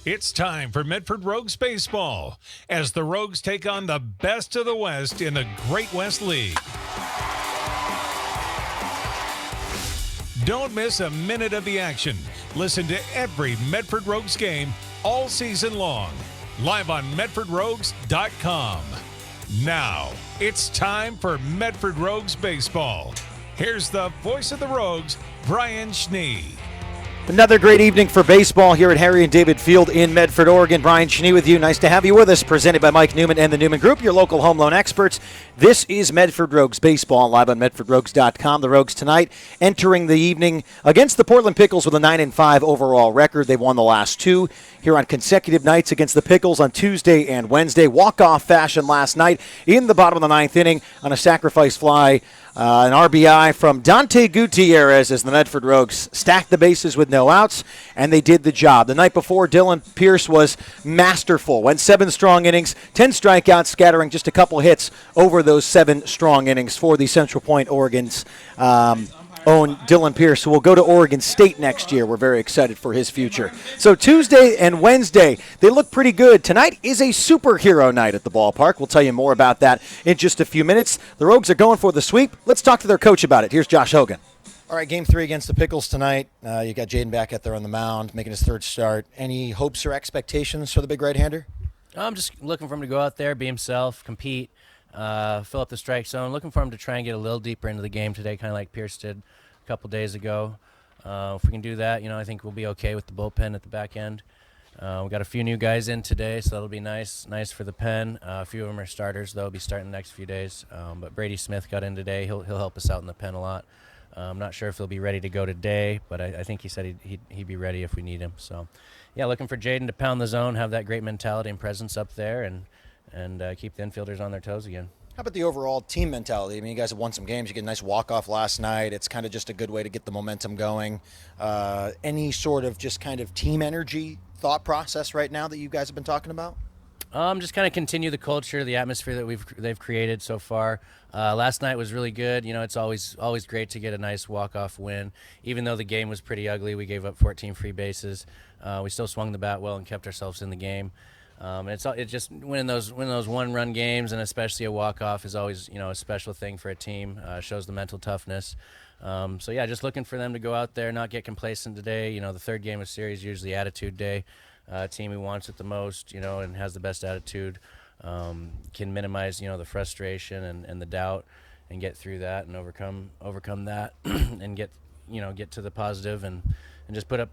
It's time for Medford Rogues baseball as the Rogues take on the best of the West in the Great West League. Don't miss a minute of the action. Listen to every Medford Rogues game all season long, live on MedfordRogues.com. Now, it's time for Medford Rogues baseball. Here's the voice of the Rogues, Brian Schnee. Another great evening for baseball here at Harry and David Field in Medford, Oregon. Brian Schnee with you. Nice to have you with us. Presented by Mike Newman and the Newman Group, your local home loan experts. This is Medford Rogues baseball, live on MedfordRogues.com. The Rogues tonight entering the evening against the Portland Pickles with a 9-5 overall record. They've won the last two here on consecutive nights against the Pickles on Tuesday and Wednesday. Walk-off fashion last night in the bottom of the ninth inning on a sacrifice fly. An RBI from Dante Gutierrez as the Medford Rogues stacked the bases with no outs, and they did the job. The night before, Dylan Pierce was masterful. Went 7 strong innings, 10 strikeouts, scattering just a couple hits over those 7 strong innings for the Central Point Oregon's own Dylan Pierce, who will go to Oregon State next year. We're very excited for his future. So Tuesday and Wednesday, they look pretty good. Tonight is a superhero night at the ballpark. We'll tell you more about that in just a few minutes. The Rogues are going for the sweep. Let's talk to their coach about it. Here's Josh Hogan. All right, Game 3 against the Pickles tonight. You got Jaden back out there on the mound, making his third start. Any hopes or expectations for the big right-hander? I'm just looking for him to go out there, be himself, compete, fill up the strike zone. Looking for him to try and get a little deeper into the game today, kind of like Pierce did a couple days ago. If we can do that, I think we'll be okay with the bullpen at the back end. We've got a few new guys in today, so that'll be nice for the pen. A few of them are starters, though. Will be starting the next few days. But Brady Smith got in today. He'll help us out in the pen a lot. I'm not sure if he'll be ready to go today, but I think he said he'd be ready if we need him. So, yeah, looking for Jaden to pound the zone, have that great mentality and presence up there, and keep the infielders on their toes again. How about the overall team mentality? I mean, you guys have won some games. You get a nice walk-off last night. It's kind of just a good way to get the momentum going. Any sort of just kind of team energy thought process right now that you guys have been talking about? Just kind of continue the culture, the atmosphere that they've created so far. Last night was really good. It's always great to get a nice walk-off win. Even though the game was pretty ugly, we gave up 14 free bases. We still swung the bat well and kept ourselves in the game. It's just winning those one-run games, and especially a walk-off is always a special thing for a team. Shows the mental toughness. So yeah, just looking for them to go out there, not get complacent today. The third game of series usually attitude day. Team who wants it the most, and has the best attitude, can minimize the frustration and the doubt, and get through that and overcome that, and get to the positive and just put up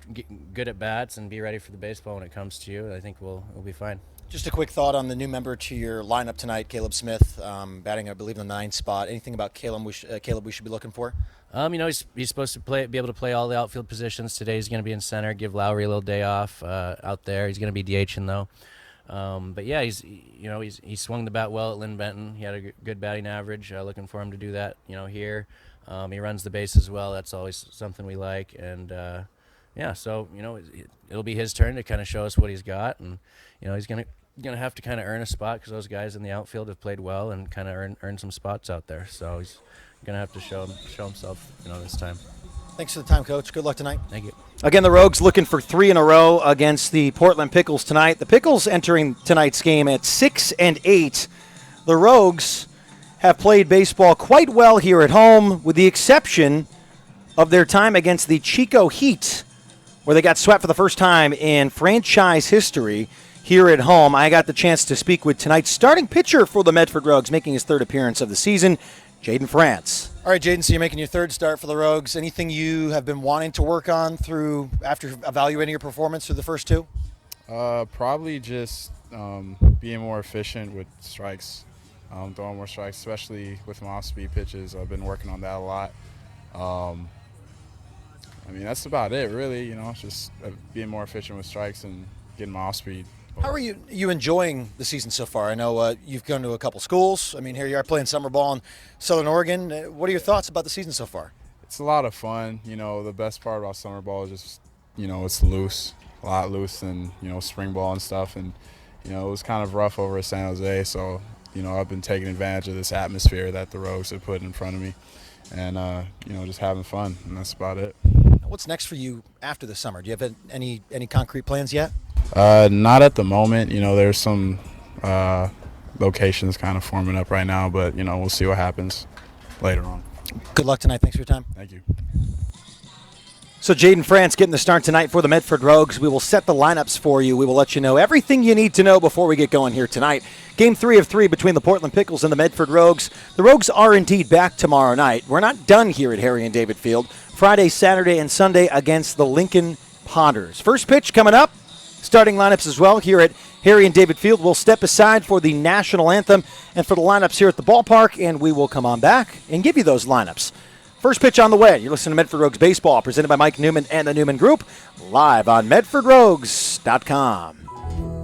good at bats and be ready for the baseball when it comes to you. I think we'll be fine. Just a quick thought on the new member to your lineup tonight, Caleb Smith, batting, I believe, in the 9th spot. Anything about Caleb we should be looking for? He's supposed to be able to play all the outfield positions. Today he's going to be in center. Give Lowry a little day off out there. He's going to be DHing though. But yeah, he swung the bat well at Lynn Benton. He had a good batting average. Looking for him to do that. Here, he runs the base as well. That's always something we like. And yeah, so it'll be his turn to kind of show us what he's got, and he's gonna have to kind of earn a spot because those guys in the outfield have played well and kind of earn some spots out there. So he's gonna have to show himself this time. Thanks for the time, Coach. Good luck tonight. Thank you. Again, the Rogues looking for 3 in a row against the Portland Pickles tonight. The Pickles entering tonight's game at 6-8. The Rogues have played baseball quite well here at home, with the exception of their time against the Chico Heat, where they got swept for the first time in franchise history here at home. I got the chance to speak with tonight's starting pitcher for the Medford Rogues, making his 3rd appearance of the season, Jaden France. All right, Jaden, so you're making your 3rd start for the Rogues. Anything you have been wanting to work on after evaluating your performance through the first 2? Probably just being more efficient with strikes, throwing more strikes, especially with my off-speed pitches. I've been working on that a lot. That's about it, really. Just being more efficient with strikes and getting my off-speed. How are you enjoying the season so far? I know you've gone to a couple schools. Here you are playing summer ball in Southern Oregon. What are your thoughts about the season so far? It's a lot of fun. The best part about summer ball is just, it's loose, a lot loose than, spring ball and stuff. And, it was kind of rough over at San Jose. So, I've been taking advantage of this atmosphere that the Rogues have put in front of me and, just having fun. And that's about it. What's next for you after the summer? Do you have any concrete plans yet? Not at the moment. There's some locations kind of forming up right now, but, we'll see what happens later on. Good luck tonight. Thanks for your time. Thank you. So Jaden France getting the start tonight for the Medford Rogues. We will set the lineups for you. We will let you know everything you need to know before we get going here tonight. Game 3 of 3 between the Portland Pickles and the Medford Rogues. The Rogues are indeed back tomorrow night. We're not done here at Harry and David Field. Friday, Saturday, and Sunday against the Lincoln Potters. First pitch coming up. Starting lineups as well here at Harry and David Field. We'll step aside for the national anthem and for the lineups here at the ballpark, and we will come on back and give you those lineups. First pitch on the way. You're listening to Medford Rogues Baseball, presented by Mike Newman and the Newman Group, live on MedfordRogues.com.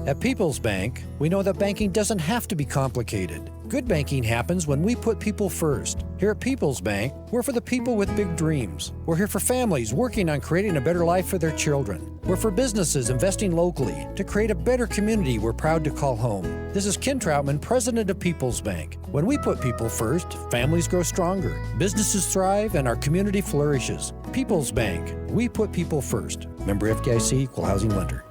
At People's Bank, we know that banking doesn't have to be complicated. Good banking happens when we put people first. Here at People's Bank, we're for the people with big dreams. We're here for families working on creating a better life for their children. We're for businesses investing locally to create a better community we're proud to call home. This is Ken Troutman, president of People's Bank. When we put people first, families grow stronger, businesses thrive, and our community flourishes. People's Bank, we put people first. Member FDIC, Equal Housing Lender.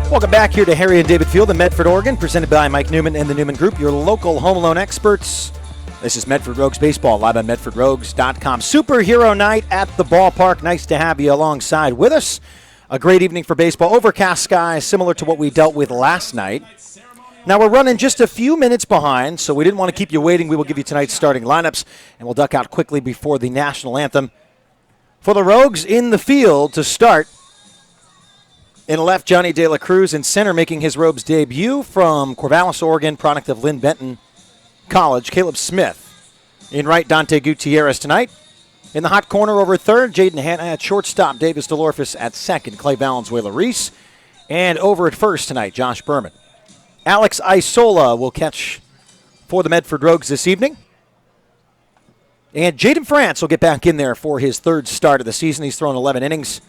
Welcome back here to Harry and David Field in Medford, Oregon, presented by Mike Newman and the Newman Group, your local home loan experts. This is Medford Rogues Baseball, live on MedfordRogues.com. Superhero night at the ballpark. Nice to have you alongside with us. A great evening for baseball. Overcast skies, similar to what we dealt with last night. Now we're running just a few minutes behind, so we didn't want to keep you waiting. We will give you tonight's starting lineups, and we'll duck out quickly before the national anthem. For the Rogues in the field to start, in left, Johnny De La Cruz. In center, making his Robes debut from Corvallis, Oregon, product of Lynn Benton College, Caleb Smith. In right, Dante Gutierrez tonight. In the hot corner over third, Jaden Hanna at shortstop, Davis DeLorfis at second, Clay Valenzuela-Reese. And over at first tonight, Josh Berman. Alex Isola will catch for the Medford Rogues this evening. And Jaden France will get back in there for his third start of the season. He's thrown 11 innings.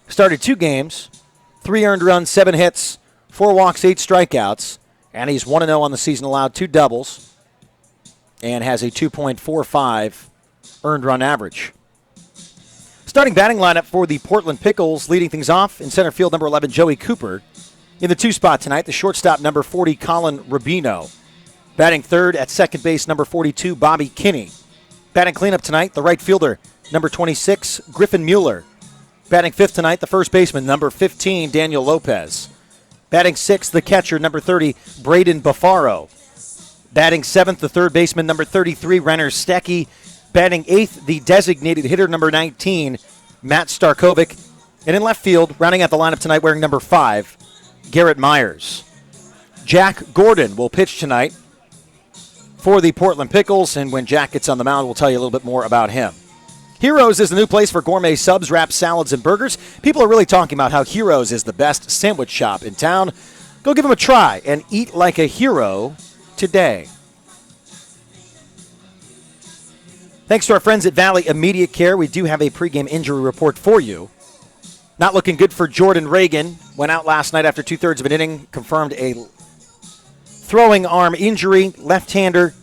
Started 2 games. 3 earned runs, 7 hits, 4 walks, 8 strikeouts, and he's 1-0 on the season, allowed 2 doubles, and has a 2.45 earned run average. Starting batting lineup for the Portland Pickles, leading things off in center field, number 11, Joey Cooper. In the 2 spot tonight, the shortstop, number 40, Colin Rubino. Batting third at second base, number 42, Bobby Kinney. Batting cleanup tonight, the right fielder, number 26, Griffin Mueller. Batting fifth tonight, the first baseman, number 15, Daniel Lopez. Batting sixth, the catcher, number 30, Braden Buffaro. Batting seventh, the third baseman, number 33, Renner Stecky. Batting eighth, the designated hitter, number 19, Matt Starkovic. And in left field, rounding out the lineup tonight, wearing number 5, Garrett Myers. Jack Gordon will pitch tonight for the Portland Pickles, and when Jack gets on the mound, we'll tell you a little bit more about him. Heroes is the new place for gourmet subs, wraps, salads, and burgers. People are really talking about how Heroes is the best sandwich shop in town. Go give them a try and eat like a hero today. Thanks to our friends at Valley Immediate Care, we do have a pregame injury report for you. Not looking good for Jordan Reagan. Went out last night after 2/3 of an inning. Confirmed a throwing arm injury. Left-hander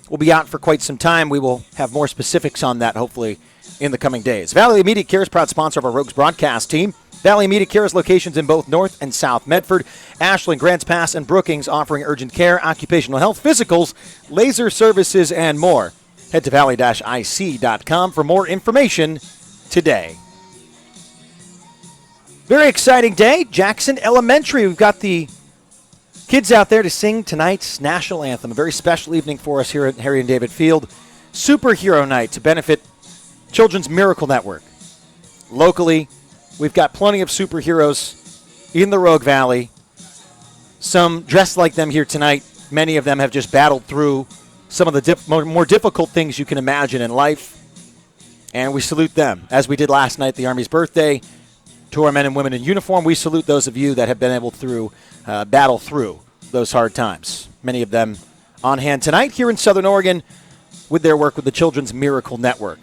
will be out for quite some time. We will have more specifics on that, hopefully, in the coming days. Valley Immediate Care is proud sponsor of our Rogues broadcast team. Valley Immediate Care has locations in both North and South Medford, Ashland, Grants Pass, and Brookings, offering urgent care, occupational health, physicals, laser services, and more. Head to valley-ic.com for more information today. Very exciting day. Jackson Elementary. We've got the kids out there to sing tonight's national anthem. A very special evening for us here at Harry and David Field. Superhero night to benefit Children's Miracle Network. Locally, we've got plenty of superheroes in the Rogue Valley. Some dressed like them here tonight. Many of them have just battled through some of the more difficult things you can imagine in life. And we salute them, as we did last night, the Army's birthday. To our men and women in uniform, we salute those of you that have been able to battle through those hard times. Many of them on hand tonight here in Southern Oregon with their work with the Children's Miracle Network.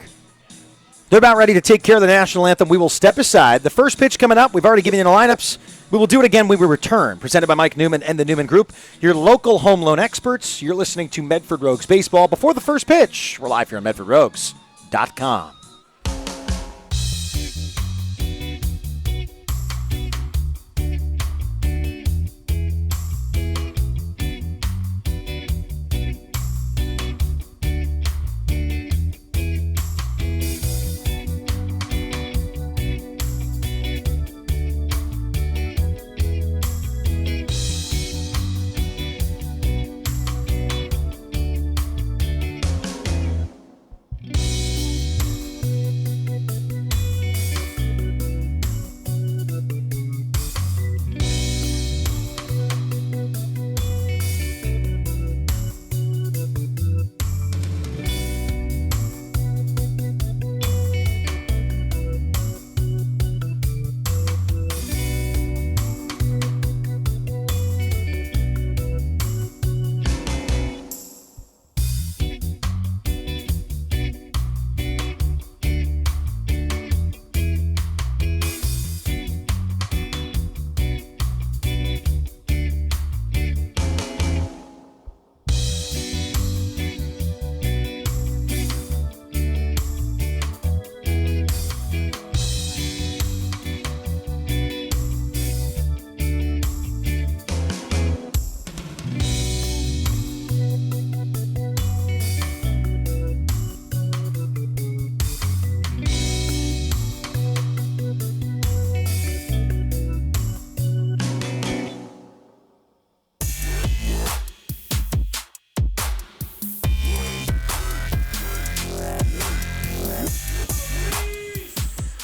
They're about ready to take care of the national anthem. We will step aside. The first pitch coming up, we've already given you the lineups. We will do it again when we return. Presented by Mike Newman and the Newman Group, your local home loan experts. You're listening to Medford Rogues Baseball. Before the first pitch, we're live here on MedfordRogues.com.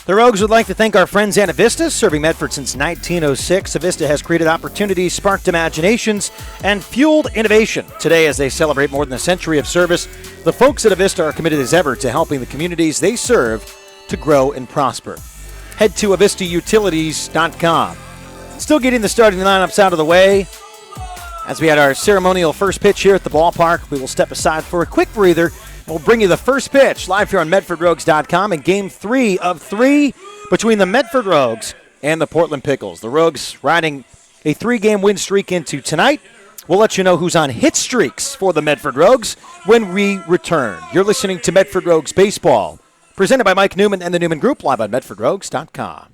The Rogues would like to thank our friends at Avista, serving Medford since 1906. Avista has created opportunities, sparked imaginations, and fueled innovation. Today, as they celebrate more than a century of service, the folks at Avista are committed as ever to helping the communities they serve to grow and prosper. Head to avistautilities.com. Still getting the starting lineups out of the way. As we had our ceremonial first pitch here at the ballpark, we will step aside for a quick breather. We'll bring you the first pitch live here on MedfordRogues.com in Game 3 of 3 between the Medford Rogues and the Portland Pickles. The Rogues riding a 3-game win streak into tonight. We'll let you know who's on hit streaks for the Medford Rogues when we return. You're listening to Medford Rogues Baseball, presented by Mike Newman and the Newman Group, live on MedfordRogues.com.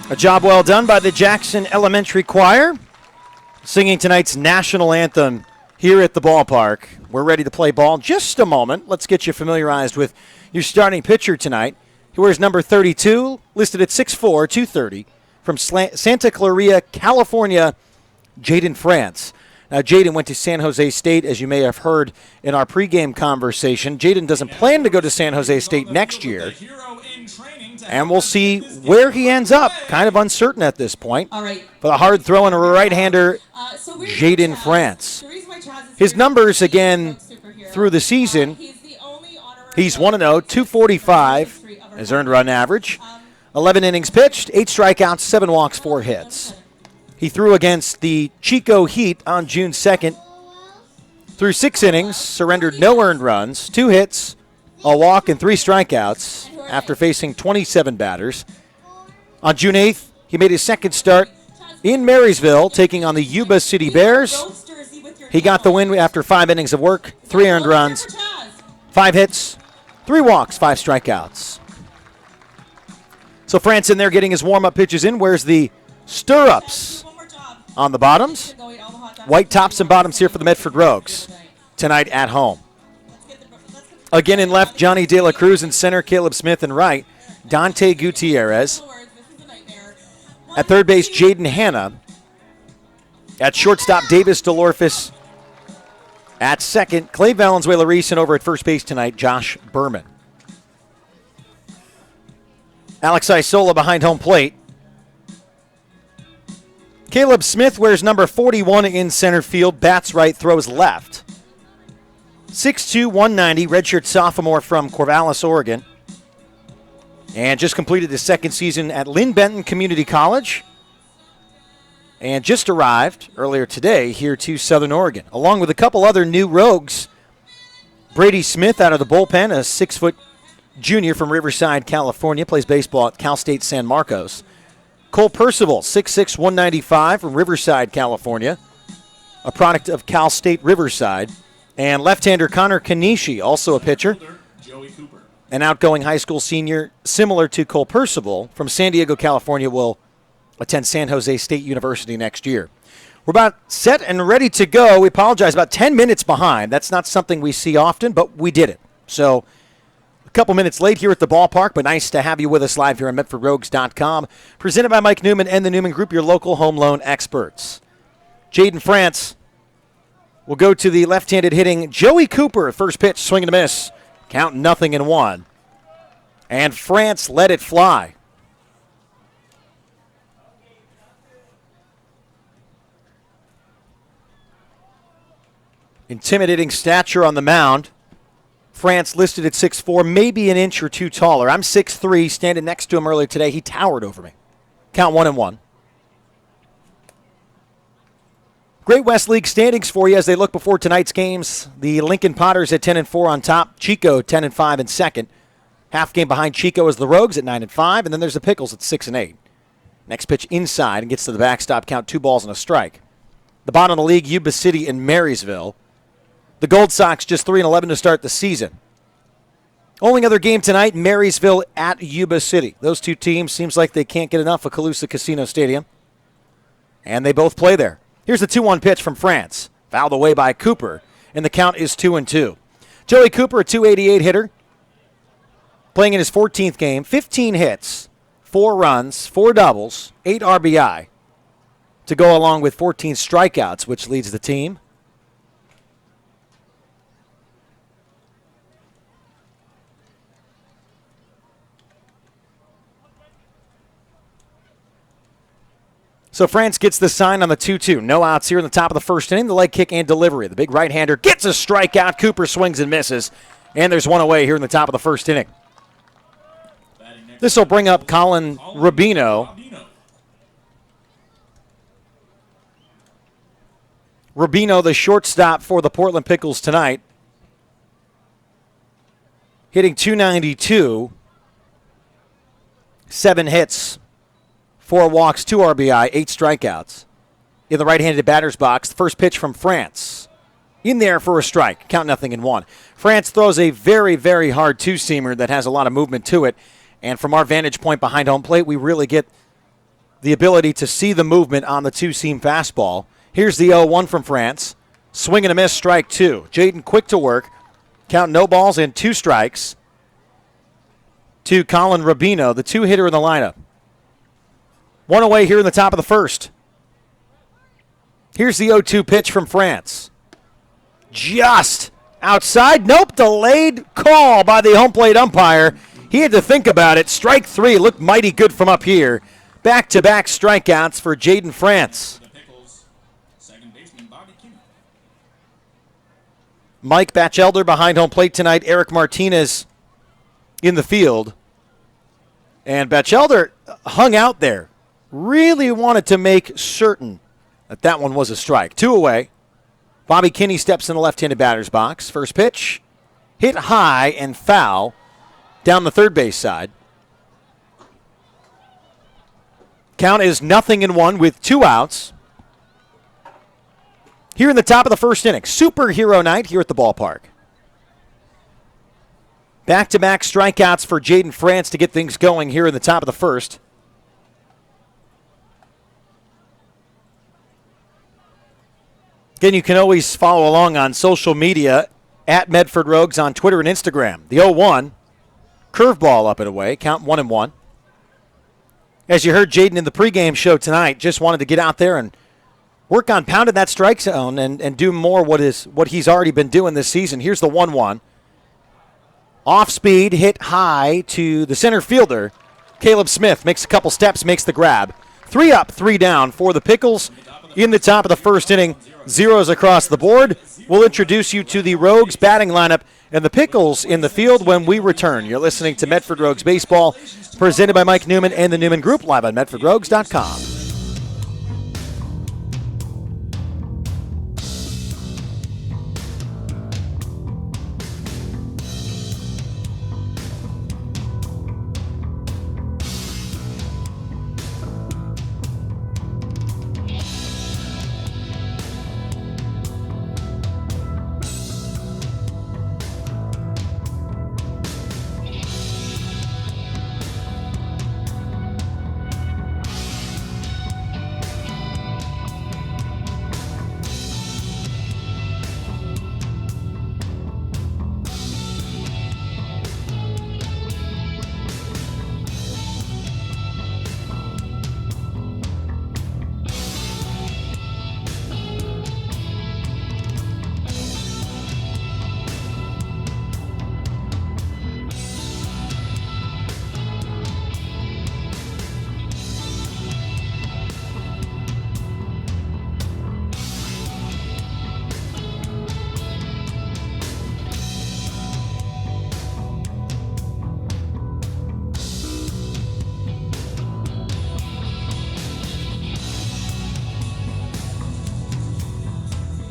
A job well done by the Jackson Elementary Choir, singing tonight's national anthem here at the ballpark. We're ready to play ball in just a moment. Let's get you familiarized with your starting pitcher tonight. He wears number 32, listed at 6'4", 230, from Santa Clarita, California, Jaden France. Now, Jaden went to San Jose State, as you may have heard in our pregame conversation. Jaden doesn't plan to go to San Jose State next year, and we'll see where he ends up. Kind of uncertain at this point. For the hard-throwing right-hander, Jaden France. His numbers, again, through the season, he's 1-0, 245 as earned run average, 11 innings pitched, 8 strikeouts, 7 walks, 4 hits. He threw against the Chico Heat on June 2nd. Through 6 innings, surrendered no earned runs, 2 hits, a walk, and 3 strikeouts after facing 27 batters. On June 8th, he made his second start in Marysville, taking on the Yuba City Bears. He got the win after 5 innings of work, 3 earned runs, 5 hits, 3 walks, 5 strikeouts. So France in there getting his warm-up pitches in. Wears the stirrups on the bottoms. White tops and bottoms here for the Medford Rogues tonight at home. Again in left, Johnny De La Cruz. In center, Caleb Smith. In right, Dante Gutierrez. At third base, Jaden Hanna. At shortstop, Davis DeLorfis. At second, Clay Valenzuela-Reese. And over at first base tonight, Josh Berman. Alex Isola behind home plate. Caleb Smith wears number 41 in center field. Bats right, throws left. 6'2", 190, redshirt sophomore from Corvallis, Oregon. And just completed his second season at Lynn Benton Community College. And just arrived earlier today here to Southern Oregon, along with a couple other new Rogues. Brady Smith out of the bullpen, a 6-foot junior from Riverside, California, plays baseball at Cal State San Marcos. Cole Percival, 6'6", 195 from Riverside, California, a product of Cal State Riverside. And left-hander Connor Kanishi, also a pitcher, an outgoing high school senior similar to Cole Percival from San Diego, California, will attend San Jose State University next year. We're about set and ready to go. We apologize, about 10 minutes behind. That's not something we see often, but we did it. So a couple minutes late here at the ballpark, but nice to have you with us live here on MedfordRogues.com. Presented by Mike Newman and the Newman Group, your local home loan experts. Jaden France will go to the left-handed hitting Joey Cooper. First pitch, swing and a miss. Count 0-1. And France let it fly. Intimidating stature on the mound. France listed at 6'4", maybe an inch or two taller. I'm 6'3", standing next to him earlier today. He towered over me. Count 1-1. Great West League standings for you as they look before tonight's games. The Lincoln Potters at 10-4 on top. Chico 10-5 in second. Half game behind Chico is the Rogues at 9-5, and then there's the Pickles at 6-8. Next pitch inside and gets to the backstop. Count 2 balls and a strike. The bottom of the league, Yuba City and Marysville. The Gold Sox just 3-11 to start the season. Only other game tonight, Marysville at Yuba City. Those two teams seems like they can't get enough of Calusa Casino Stadium, and they both play there. Here's the 2-1 pitch from France. Fouled away by Cooper, and the count is 2-2. Joey Cooper, a .288 hitter, playing in his 14th game, 15 hits, 4 runs, 4 doubles, 8 RBI, to go along with 14 strikeouts, which leads the team. So France gets the sign on the 2-2. No outs here in the top of the first inning. The leg kick and delivery. The big right-hander gets a strikeout. Cooper swings and misses. And there's one away here in the top of the first inning. This will bring up Colin Rubino. Rubino, the shortstop for the Portland Pickles tonight. hitting .292, 7 hits, 4 walks, 2 RBI, 8 strikeouts. In the right-handed batter's box, the first pitch from France. In there for a strike, count 0-1. France throws a very, very hard two-seamer that has a lot of movement to it. And from our vantage point behind home plate, we really get the ability to see the movement on the two-seam fastball. Here's the 0-1 from France. Swing and a miss, strike 2. Jaden quick to work. Count no balls and 2 strikes to Colin Rubino, the 2-hitter in the lineup. 1 away here in the top of the first. Here's the 0-2 pitch from France. Just outside. Nope, delayed call by the home plate umpire. He had to think about it. Strike 3 looked mighty good from up here. Back-to-back strikeouts for Jaden France. Mike Batchelder behind home plate tonight. Eric Martinez in the field. And Batchelder hung out there. Really wanted to make certain that one was a strike. 2 away. Bobby Kinney steps in the left-handed batter's box. First pitch, hit high and foul down the third base side. Count is 0-1 with 2 outs. Here in the top of the first inning, superhero night here at the ballpark. Back-to-back strikeouts for Jaden France to get things going here in the top of the first. Again, you can always follow along on social media at Medford Rogues on Twitter and Instagram. The 0-1, curveball up and away, count 1-1. As you heard Jaden in the pregame show tonight, just wanted to get out there and work on pounding that strike zone and do more what he's already been doing this season. Here's the 1-1. Off speed, hit high to the center fielder. Caleb Smith makes a couple steps, makes the grab. 3 up, 3 down for the Pickles in the top of the first inning. Zeros across the board. We'll introduce you to the Rogues batting lineup and the Pickles in the field when we return. You're listening to Medford Rogues Baseball, presented by Mike Newman and the Newman Group, live on MedfordRogues.com.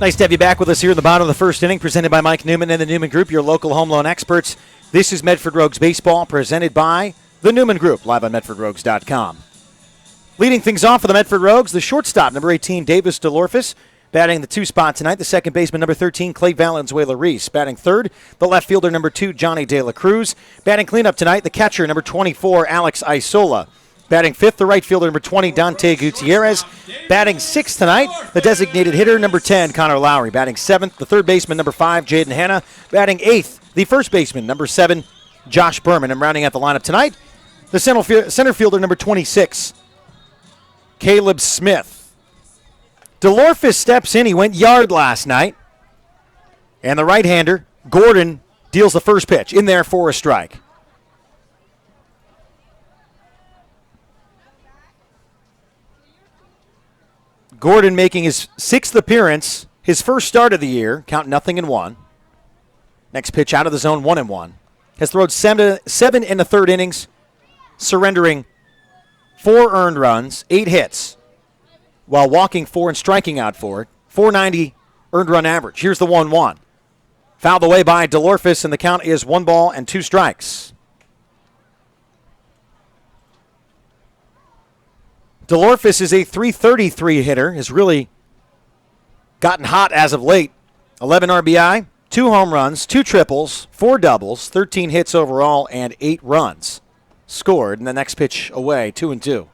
Nice to have you back with us here in the bottom of the first inning, presented by Mike Newman and the Newman Group, your local home loan experts. This is Medford Rogues Baseball, presented by the Newman Group, live on MedfordRogues.com. Leading things off for the Medford Rogues, the shortstop, number 18, Davis DeLorfis, batting the 2 spot tonight. The second baseman, number 13, Clay Valenzuela-Reese. Batting third, the left fielder, number 2, Johnny De La Cruz. Batting cleanup tonight, the catcher, number 24, Alex Isola. Batting fifth, the right fielder, number 20, Dante Gutierrez. Batting sixth tonight, the designated hitter, number 10, Connor Lowry. Batting seventh, the third baseman, number 5, Jaden Hanna. Batting eighth, the first baseman, number 7, Josh Berman. And rounding out the lineup tonight, the center fielder, number 26, Caleb Smith. DeLorfis steps in. He went yard last night. And the right-hander, Gordon, deals the first pitch. In there for a strike. Gordon making his 6th appearance, his first start of the year, count 0-1. Next pitch out of the zone, 1-1. Has thrown 7 in the third innings, surrendering 4 earned runs, 8 hits, while walking 4 and striking out 4. .490 earned run average. Here's the 1-1. Fouled away by DeLorfis, and the count is 1 ball and 2 strikes. DeLorfis is a .333 hitter, has really gotten hot as of late. 11 RBI, 2 home runs, 2 triples, 4 doubles, 13 hits overall, and 8 runs scored. And the next pitch away, 2-2.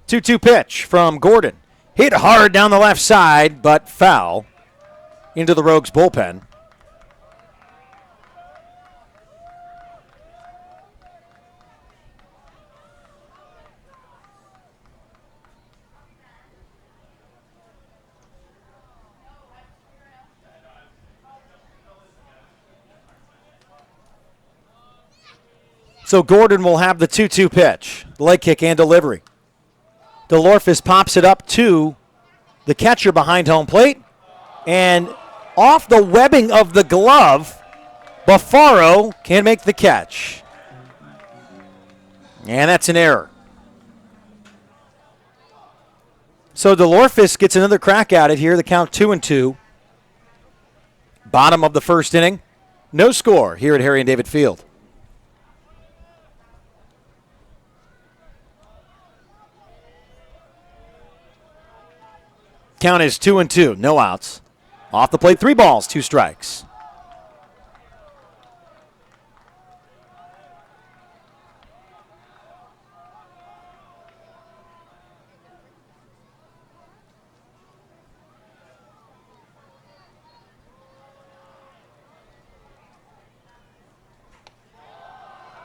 Two-two pitch from Gordon. Hit hard down the left side, but foul into the Rogues bullpen. So Gordon will have the 2-2 pitch, leg kick and delivery. DeLorfis pops it up to the catcher behind home plate, and off the webbing of the glove, Buffaro can make the catch. And that's an error. So DeLorfis gets another crack at it here. The count 2-2. Bottom of the first inning. No score here at Harry and David Field. Count is 2-2. No outs. Off the plate, 3 balls, 2 strikes.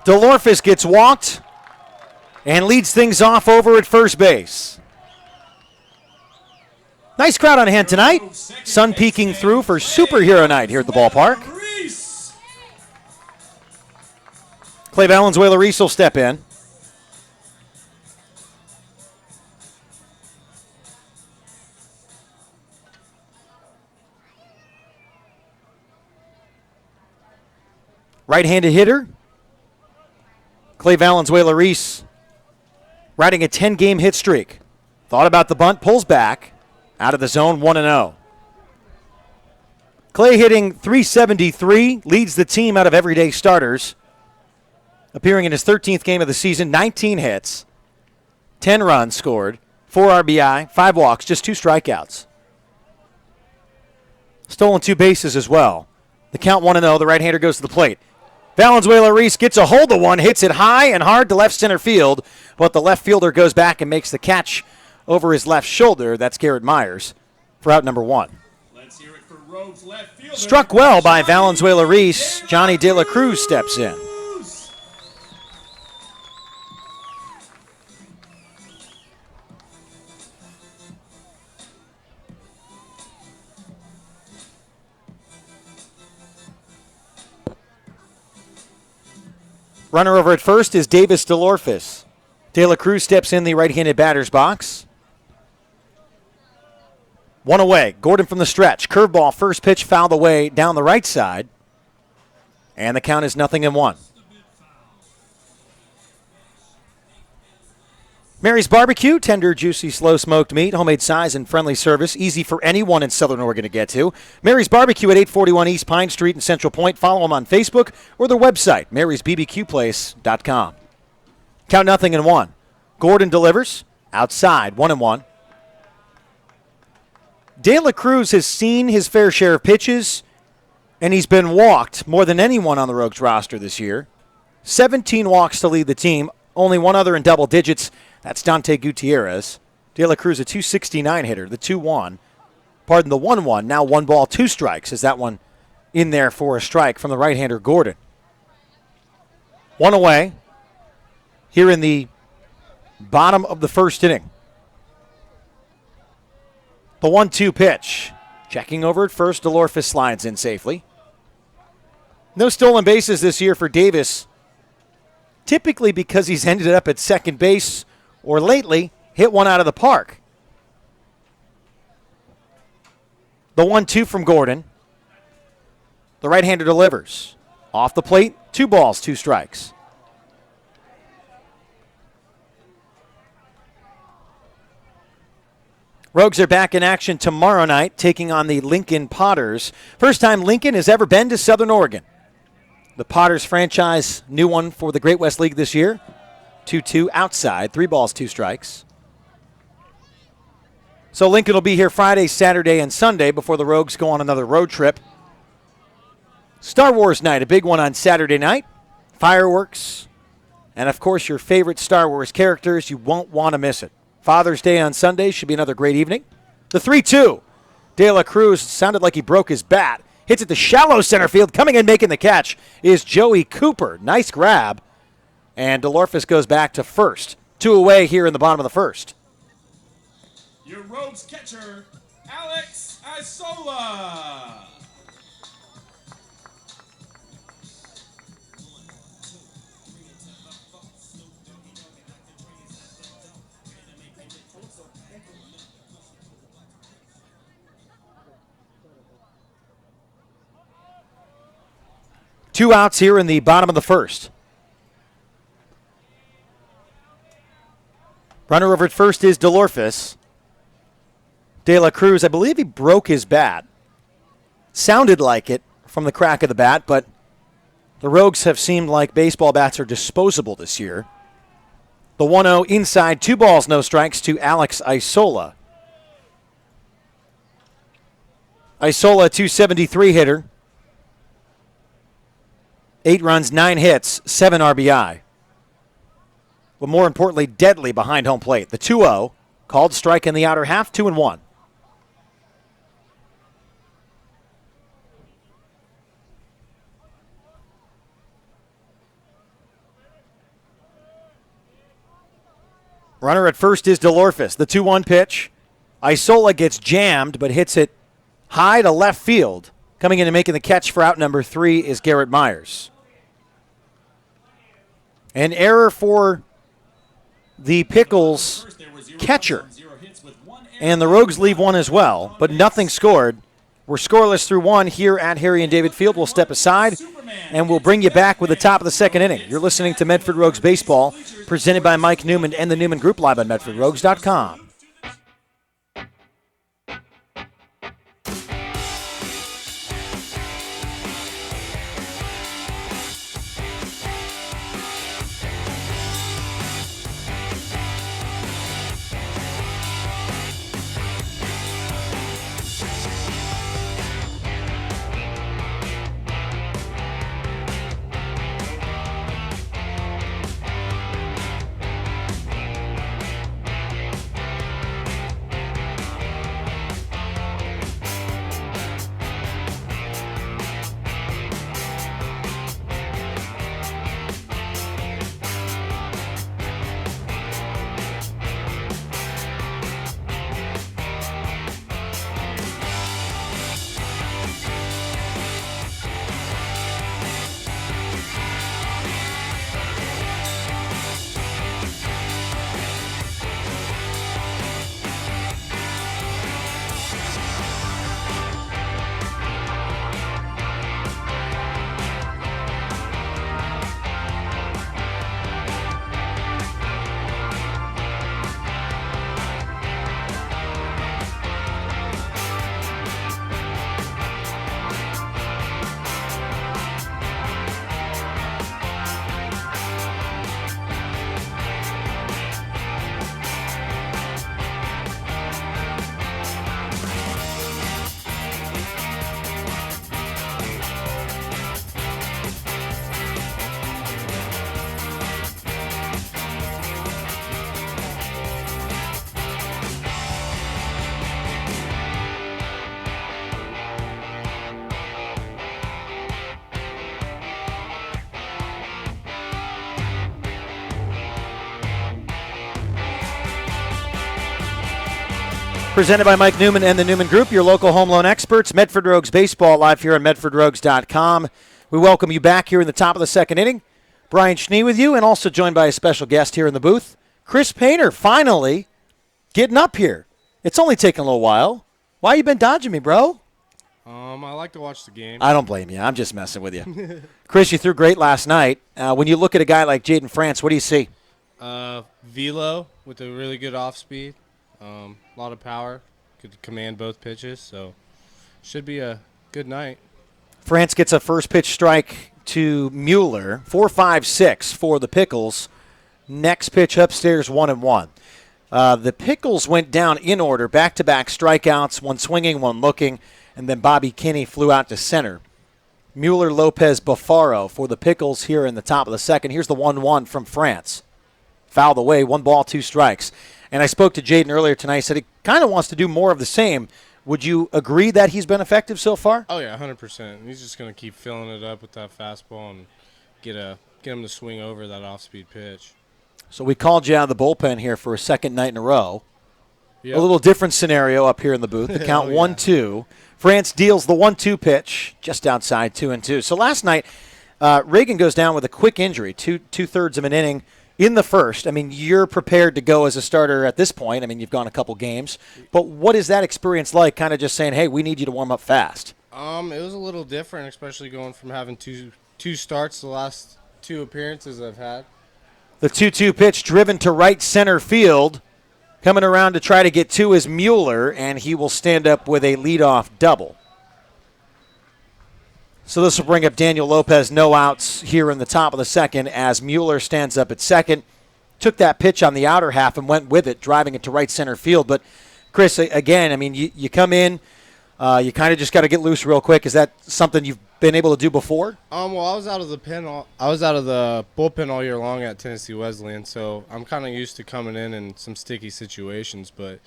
DeLorfis gets walked and leads things off over at first base. Nice crowd on hand tonight. Sun peeking through for superhero night here at the ballpark. Clay Valenzuela-Reese will step in. Right-handed hitter. Clay Valenzuela-Reese riding a 10-game hit streak. Thought about the bunt, pulls back. Out of the zone, 1-0. Clay hitting .373, leads the team out of everyday starters. Appearing in his 13th game of the season, 19 hits, 10 runs scored, 4 RBI, 5 walks, just 2 strikeouts. Stolen 2 bases as well. The count 1-0, the right-hander goes to the plate. Valenzuela-Reese gets a hold of one, hits it high and hard to left center field, but the left fielder goes back and makes the catch over his left shoulder. That's Garrett Myers for out number 1. Let's hear it for Rogues left fielder. Struck well by Valenzuela-Reese. Johnny De La Cruz steps in. Runner over at first is Davis DeLorfis. De La Cruz steps in the right-handed batter's box. 1 away. Gordon from the stretch. Curveball, first pitch fouled away down the right side. And the count is 0-1. Mary's Barbecue, tender, juicy, slow-smoked meat, homemade size and friendly service, easy for anyone in Southern Oregon to get to. Mary's Barbecue at 841 East Pine Street in Central Point. Follow them on Facebook or their website, marysbbqplace.com. Count 0-1. Gordon delivers. Outside, 1-1. De La Cruz has seen his fair share of pitches, and he's been walked more than anyone on the Rogues roster this year. 17 walks to lead the team. Only one other in double digits. That's Dante Gutierrez. De La Cruz, a .269 hitter, the 2-1. Pardon, the 1-1. Now 1 ball, 2 strikes. Is that one in there for a strike from the right-hander Gordon? 1 away here in the bottom of the first inning. The 1-2 pitch. Checking over at first, DeLorfis slides in safely. No stolen bases this year for Davis, typically because he's ended up at second base or lately hit one out of the park. The 1-2 from Gordon. The right-hander delivers. Off the plate, 2 balls, 2 strikes. Rogues are back in action tomorrow night, taking on the Lincoln Potters. First time Lincoln has ever been to Southern Oregon. The Potters franchise, new one for the Great West League this year. 2-2 outside, 3 balls, 2 strikes. So Lincoln will be here Friday, Saturday, and Sunday before the Rogues go on another road trip. Star Wars night, a big one on Saturday night. Fireworks, and of course your favorite Star Wars characters. You won't want to miss it. Father's Day on Sunday should be another great evening. The 3-2. De La Cruz sounded like he broke his bat. Hits it to shallow center field. Coming in making the catch is Joey Cooper. Nice grab. And DeLorfis goes back to first. 2 away here in the bottom of the first. Your Rogues catcher, Alex Isola. Two outs here in the bottom of the first. Runner over at first is DeLorfis. De La Cruz, I believe he broke his bat. Sounded like it from the crack of the bat, but the Rogues have seemed like baseball bats are disposable this year. The 1-0 inside, 2 balls, no strikes to Alex Isola. Isola, 273 hitter. 8 runs, 9 hits, 7 RBI. But more importantly, deadly behind home plate. The 2-0, called strike in the outer half, 2-1. Runner at first is DeLorfis. The 2-1 pitch. Isola gets jammed, but hits it high to left field. Coming in and making the catch for out number 3 is Garrett Myers. An error for the Pickles catcher. And the Rogues leave one as well, but nothing scored. We're scoreless through 1 here at Harry and David Field. We'll step aside, and we'll bring you back with the top of the second inning. You're listening to Medford Rogues Baseball, presented by Mike Newman and the Newman Group, live on MedfordRogues.com. Presented by Mike Newman and the Newman Group, your local home loan experts. Medford Rogues Baseball live here on MedfordRogues.com. We welcome you back here in the top of the second inning. Brian Schnee with you, and also joined by a special guest here in the booth, Chris Painter, finally getting up here. It's only taken a little while. Why you been dodging me, bro? I like to watch the game. I don't blame you. I'm just messing with you. Chris, you threw great last night. When you look at a guy like Jaden France, what do you see? Velo with a really good off speed. A lot of power. Could command both pitches, so should be a good night. France gets a first pitch strike to Mueller. 4-5-6 for the Pickles. Next pitch upstairs, 1-1. The Pickles went down in order, back-to-back strikeouts, one swinging, one looking, and then Bobby Kinney flew out to center. Mueller, Lopez, Bafaro for the Pickles here in the top of the second. Here's the 1-1 from France. Fouled away, 1 ball, 2 strikes. And I spoke to Jaden earlier tonight. He said he kind of wants to do more of the same. Would you agree that he's been effective so far? Oh, yeah, 100%. He's just going to keep filling it up with that fastball and get him to swing over that off-speed pitch. So we called you out of the bullpen here for a second night in a row. Yep. A little different scenario up here in the booth. The count 1-2. France deals the 1-2 pitch just outside 2-2. So last night, Reagan goes down with a quick injury, two-thirds of an inning in the first. I mean, you're prepared to go as a starter at this point. I mean, you've gone a couple games. But what is that experience like, kind of just saying, hey, we need you to warm up fast? It was a little different, especially going from having two starts the last 2 appearances I've had. The 2-2 pitch driven to right center field. Coming around to try to get 2 is Mueller, and he will stand up with a leadoff double. So this will bring up Daniel Lopez, no outs here in the top of the second as Mueller stands up at second. Took that pitch on the outer half and went with it, driving it to right center field. But, Chris, again, I mean, you come in, you kind of just got to get loose real quick. Is that something you've been able to do before? Well, I was out of the bullpen all year long at Tennessee Wesleyan, so I'm kind of used to coming in some sticky situations. But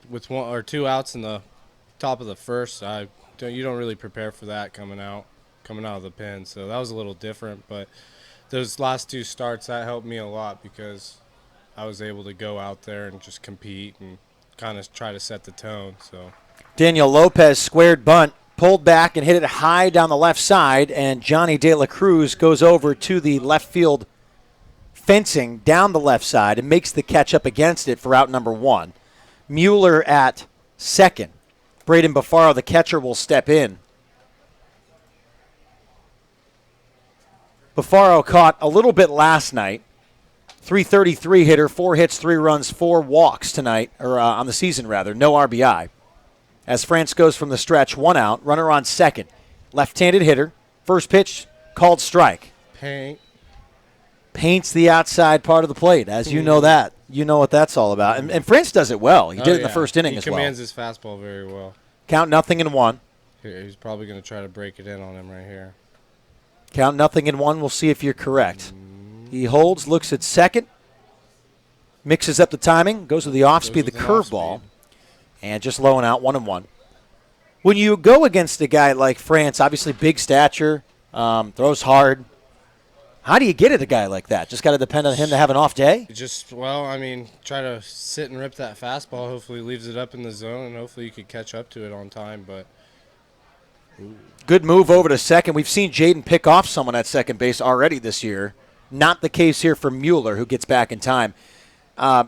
with 1 or 2 outs in the top of the first, you don't really prepare for that coming out of the pen. So that was a little different. But those last 2 starts, that helped me a lot because I was able to go out there and just compete and kind of try to set the tone. So Daniel Lopez squared bunt, pulled back and hit it high down the left side, and Johnny De La Cruz goes over to the left field fencing down the left side and makes the catch up against it for out number 1. Mueller at second. Braden Bafaro, the catcher, will step in. Bafaro caught a little bit last night. 333 hitter, 4 hits, 3 runs, 4 walks tonight, or on the season rather, no RBI. As France goes from the stretch, 1 out, runner on second. Left-handed hitter, first pitch, called strike. Paints the outside part of the plate, as you know that. You know what that's all about. And France does it well. He did it in the first inning as well. He commands his fastball very well. Count 0-1. He's probably going to try to break it in on him right here. Count 0-1. We'll see if you're correct. He holds, looks at second, mixes up the timing, goes with the off-speed, the curveball, and just low and out, 1-1. When you go against a guy like France, obviously big stature, throws hard, how do you get at a guy like that? Just got to depend on him to have an off day? Try to sit and rip that fastball. Hopefully he leaves it up in the zone, and hopefully you could catch up to it on time. But good move over to second. We've seen Jaden pick off someone at second base already this year. Not the case here for Mueller, who gets back in time.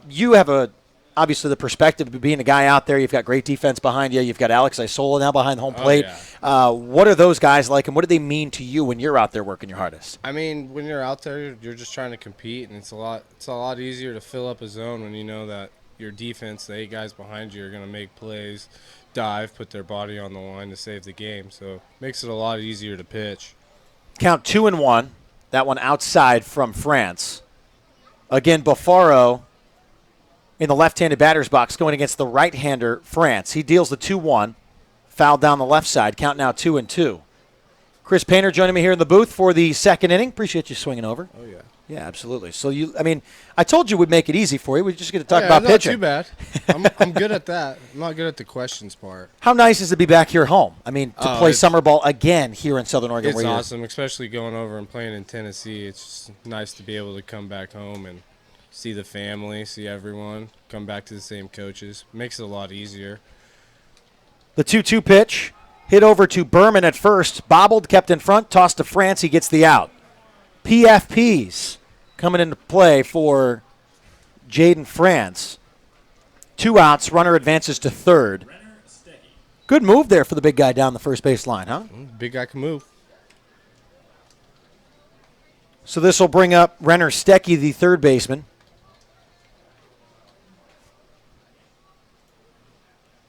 You have obviously the perspective of being a guy out there. You've got great defense behind you. You've got Alex Isola now behind the home plate. Yeah. What are those guys like, and what do they mean to you when you're out there working your hardest? I mean, when you're out there, you're just trying to compete, and it's a lot easier to fill up a zone when you know that your defense, the 8 guys behind you, are going to make plays, dive, put their body on the line to save the game. So it makes it a lot easier to pitch. Count 2-1. That one outside from France. Again, Bafaro in the left-handed batter's box going against the right-hander, France. He deals the 2-1, fouled down the left side. Count now 2-2. Chris Painter joining me here in the booth for the second inning. Appreciate you swinging over. Oh, yeah. Yeah, absolutely. So, I told you we'd make it easy for you. We're just going to talk about pitching. Not too bad. I'm good at that. I'm not good at the questions part. How nice is it to be back here home? To play summer ball again here in Southern Oregon. It's awesome, especially going over and playing in Tennessee. It's just nice to be able to come back home and see the family, see everyone, come back to the same coaches. Makes it a lot easier. The 2-2 pitch, hit over to Berman at first, bobbled, kept in front, tossed to France. He gets the out. PFPs coming into play for Jaden France. 2 outs, runner advances to third. Good move there for the big guy down the first base line, huh? Big guy can move. So this will bring up Renner Stecky, the third baseman.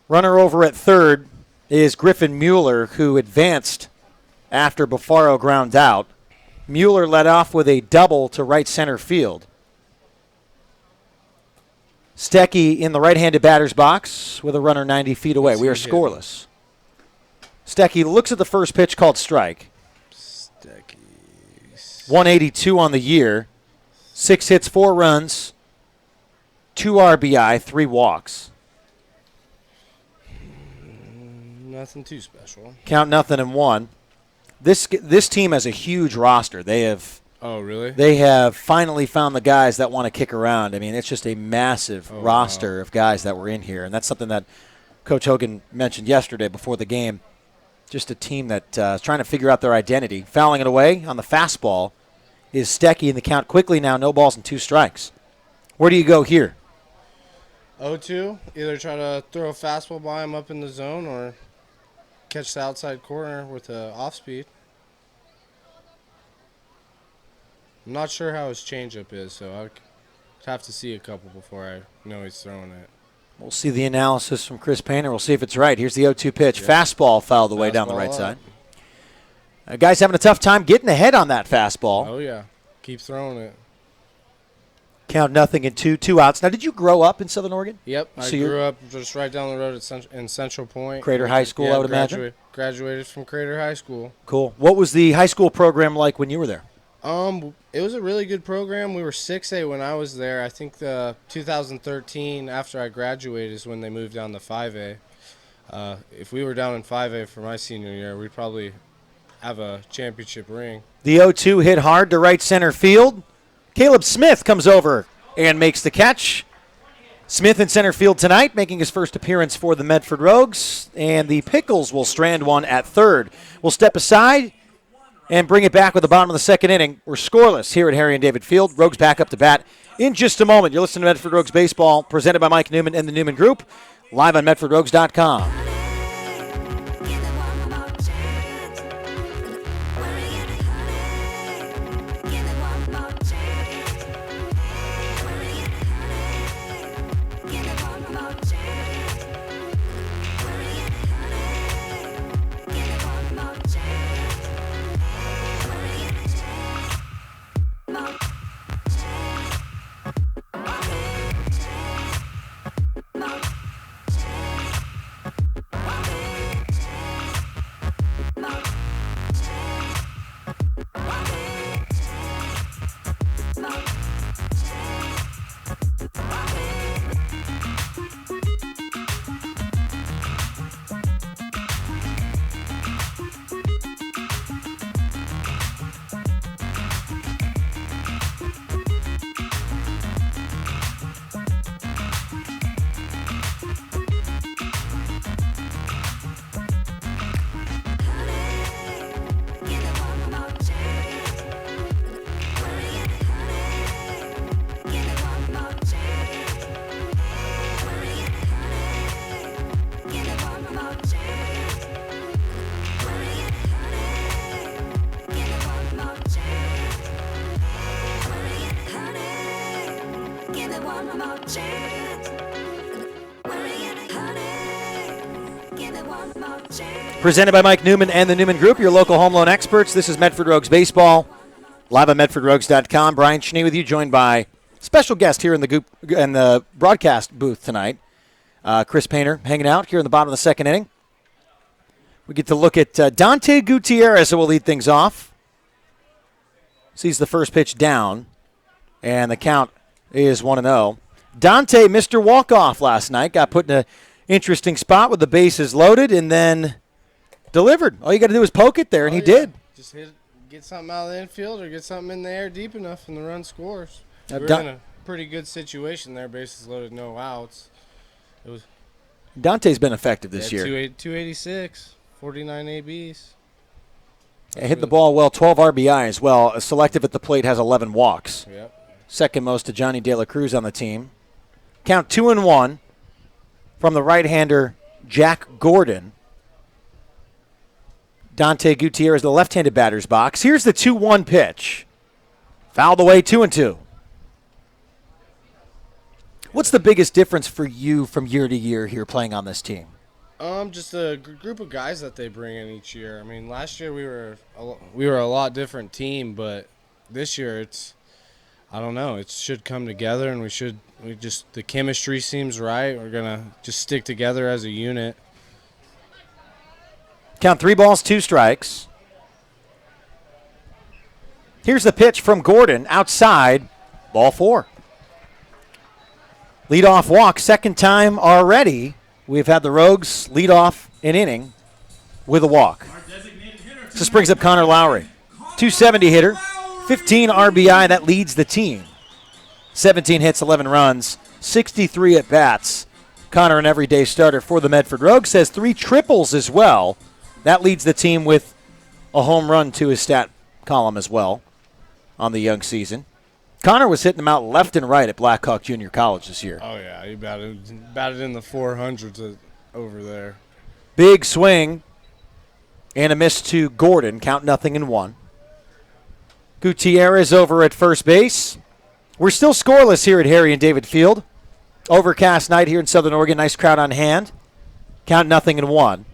Runner over at third is Griffin Mueller, who advanced after Bufaro ground out. Mueller led off with a double to right center field. Stecky in the right-handed batter's box with a runner 90 feet away. We are scoreless. Stecky looks at the first pitch called strike. 182 on the year. 6 hits, 4 runs, 2 RBI, 3 walks. Nothing too special. Count nothing and 1. This team has a huge roster. They have. Oh, really? They have finally found the guys that want to kick around. I mean, it's just a massive roster of guys that were in here, and that's something that Coach Hogan mentioned yesterday before the game. Just a team that is trying to figure out their identity. Fouling it away on the fastball is Stecky in the count quickly now. No balls and 2 strikes. Where do you go here? 0-2. Either try to throw a fastball by him up in the zone or catch the outside corner with a off speed. I'm not sure how his changeup is, so I'd have to see a couple before I know he's throwing it. We'll see the analysis from Chris Painter. We'll see if it's right. Here's the 0-2 pitch. Yep. Fastball fouled away down the right side. Guys having a tough time getting ahead on that fastball. Oh, yeah. Keep throwing it. Count nothing and 2 outs. Now, did you grow up in Southern Oregon? Yep. I grew up just right down the road in Central Point. Crater High School, I would imagine? Graduated from Crater High School. Cool. What was the high school program like when you were there? It was a really good program. We were 6A when I was there. I think the 2013, after I graduated, is when they moved down to 5A. If we were down in 5A for my senior year, we'd probably have a championship ring. The 0-2 hit hard to right center field. Caleb Smith comes over and makes the catch. Smith in center field tonight, making his first appearance for the Medford Rogues, and the Pickles will strand one at third. We'll step aside and bring it back with the bottom of the second inning. We're scoreless here at Harry and David Field. Rogues back up to bat in just a moment. You're listening to Medford Rogues Baseball, presented by Mike Newman and the Newman Group, live on MedfordRogues.com. Presented by Mike Newman and the Newman Group, your local home loan experts. This is Medford Rogues Baseball, live on MedfordRogues.com. Brian Cheney with you, joined by special guest here in the broadcast booth tonight. Chris Painter hanging out here in the bottom of the second inning. We get to look at Dante Gutierrez, who will lead things off. Sees the first pitch down, and the count is 1-0. Dante, Mr. Walk-Off last night, got put in an interesting spot with the bases loaded, and then delivered. All you got to do is poke it there, and he did. Just get something out of the infield or get something in the air deep enough, and the run scores. We're in a pretty good situation there, bases loaded, no outs. Dante's been effective this year. 286, 49 ABs. Hit the ball well, 12 RBI as well. Selective at the plate, has 11 walks. Yep. Second most to Johnny De La Cruz on the team. Count 2-1 from the right-hander Jack Gordon. Dante Gutierrez, the left-handed batter's box. Here's the 2-1 pitch. Fouled away, 2-2. What's the biggest difference for you from year to year here playing on this team? Just a group of guys that they bring in each year. I mean, last year we were a lot different team, but this year I don't know. It should come together, and the chemistry seems right. We're gonna just stick together as a unit. Count 3 balls, 2 strikes. Here's the pitch from Gordon outside, ball 4. Leadoff walk, second time already. We've had the Rogues lead off an inning with a walk. This brings up Connor Lowry. 270 hitter, 15 RBI, that leads the team. 17 hits, 11 runs, 63 at-bats. Connor, an everyday starter for the Medford Rogues, has 3 triples as well. That leads the team with a home run to his stat column as well on the young season. Connor was hitting them out left and right at Blackhawk Junior College this year. Oh, yeah. He batted in the 400s over there. Big swing and a miss to Gordon. Count 0-1. Gutierrez over at first base. We're still scoreless here at Harry and David Field. Overcast night here in Southern Oregon. Nice crowd on hand. Count 0-1.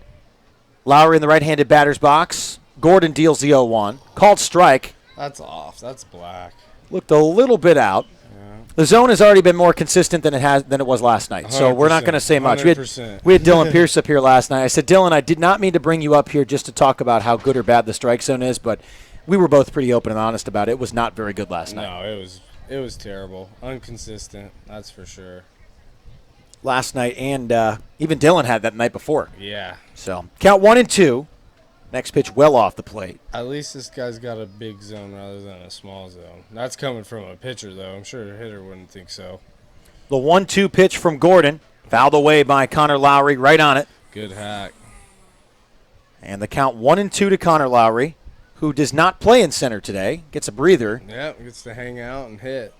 Lowry in the right-handed batter's box. Gordon deals the 0-1. Called strike. That's off. That's black. Looked a little bit out. Yeah. The zone has already been more consistent than it was last night, so we're not going to say much. We had Dylan Pierce up here last night. I said, Dylan, I did not mean to bring you up here just to talk about how good or bad the strike zone is, but we were both pretty open and honest about it. It was not very good last night. No, it was terrible. Inconsistent, that's for sure. Last night, and even Dylan had that the night before. Yeah. So count 1-2. Next pitch well off the plate. At least this guy's got a big zone rather than a small zone. That's coming from a pitcher, though. I'm sure a hitter wouldn't think so. The 1-2 pitch from Gordon. Fouled away by Connor Lowry, right on it. Good hack. And the count 1-2 to Connor Lowry, who does not play in center today. Gets a breather. Yep, gets to hang out and hit.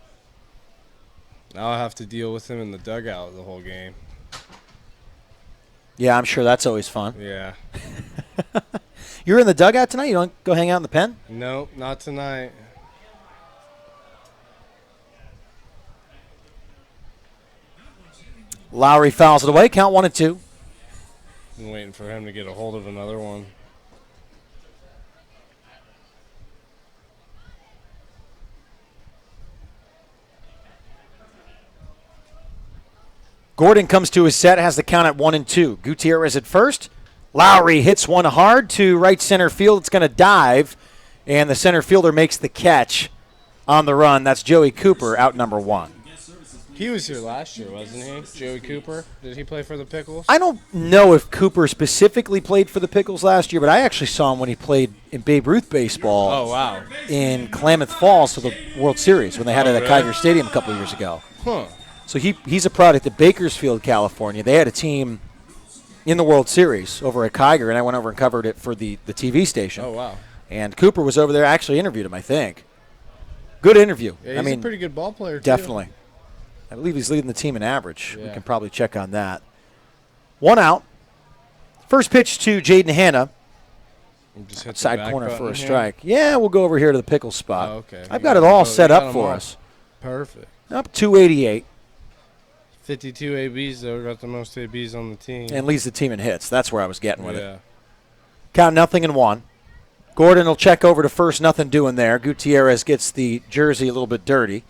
Now I'll have to deal with him in the dugout the whole game. Yeah, I'm sure that's always fun. Yeah. You're in the dugout tonight? You don't go hang out in the pen? Nope, not tonight. Lowry fouls it away. Count 1-2. I'm waiting for him to get a hold of another one. Gordon comes to his set, has the count at 1-2. Gutierrez at first. Lowry hits one hard to right center field. It's going to dive, and the center fielder makes the catch on the run. That's Joey Cooper, out number 1. He was here last year, wasn't he? Joey Cooper? Did he play for the Pickles? I don't know if Cooper specifically played for the Pickles last year, but I actually saw him when he played in Babe Ruth baseball. Oh, wow. In Klamath Falls for the World Series when they had it at really? Kiger Stadium a couple of years ago. Huh. So he's a product of Bakersfield, California. They had a team in the World Series over at Kiger, and I went over and covered it for the TV station. Oh, wow. And Cooper was over there. I actually interviewed him, I think. Good interview. Yeah, he's a pretty good ball player, too. Definitely. I believe he's leading the team in average. Yeah. We can probably check on that. 1 out. First pitch to Jaden Hanna. Side corner for a strike. Yeah, we'll go over here to the pickle spot. Oh, okay. I've got it all set up for us. Perfect. Up 288. 52 ABs, though. Got the most ABs on the team. And leads the team in hits. That's where I was getting with it. Count 0-1. Gordon will check over to first. Nothing doing there. Gutierrez gets the jersey a little bit dirty.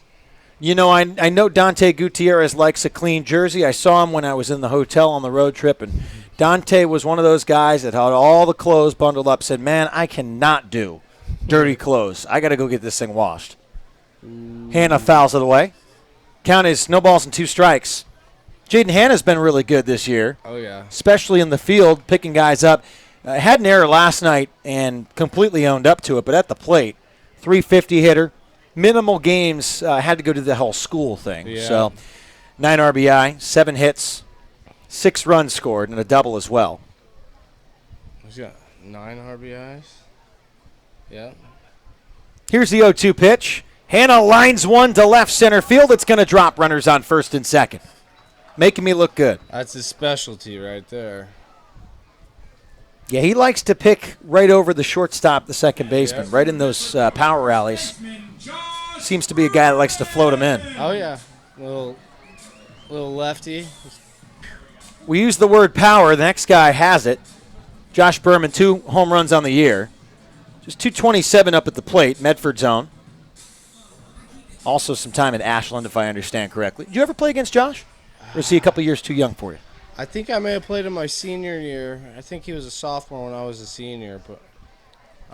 You know, I know Dante Gutierrez likes a clean jersey. I saw him when I was in the hotel on the road trip, and Dante was one of those guys that had all the clothes bundled up, said, man, I cannot do dirty clothes. I got to go get this thing washed. Hanna fouls it away. Count is no balls and 2 strikes. Jaden Hanna's been really good this year. Oh, yeah. Especially in the field, picking guys up. Had an error last night and completely owned up to it, but at the plate, 350 hitter. Minimal games, had to go to the whole school thing. Yeah. So 9 RBI, 7 hits, 6 runs scored, and a double as well. He's got 9 RBIs. Yeah. Here's the 0-2 pitch. Hanna lines one to left center field. It's going to drop runners on first and second. Making me look good. That's his specialty right there. Yeah, he likes to pick right over the shortstop, the second baseman, right in those power rallies. Seems to be a guy that likes to float him in. Oh, yeah. Little lefty. we use the word power. The next guy has it. Josh Berman, 2 home runs on the year. Just 227 up at the plate, Medford zone. Also some time at Ashland, if I understand correctly. Did you ever play against Josh? Or is he a couple years too young for you? I think I may have played him my senior year. I think he was a sophomore when I was a senior, but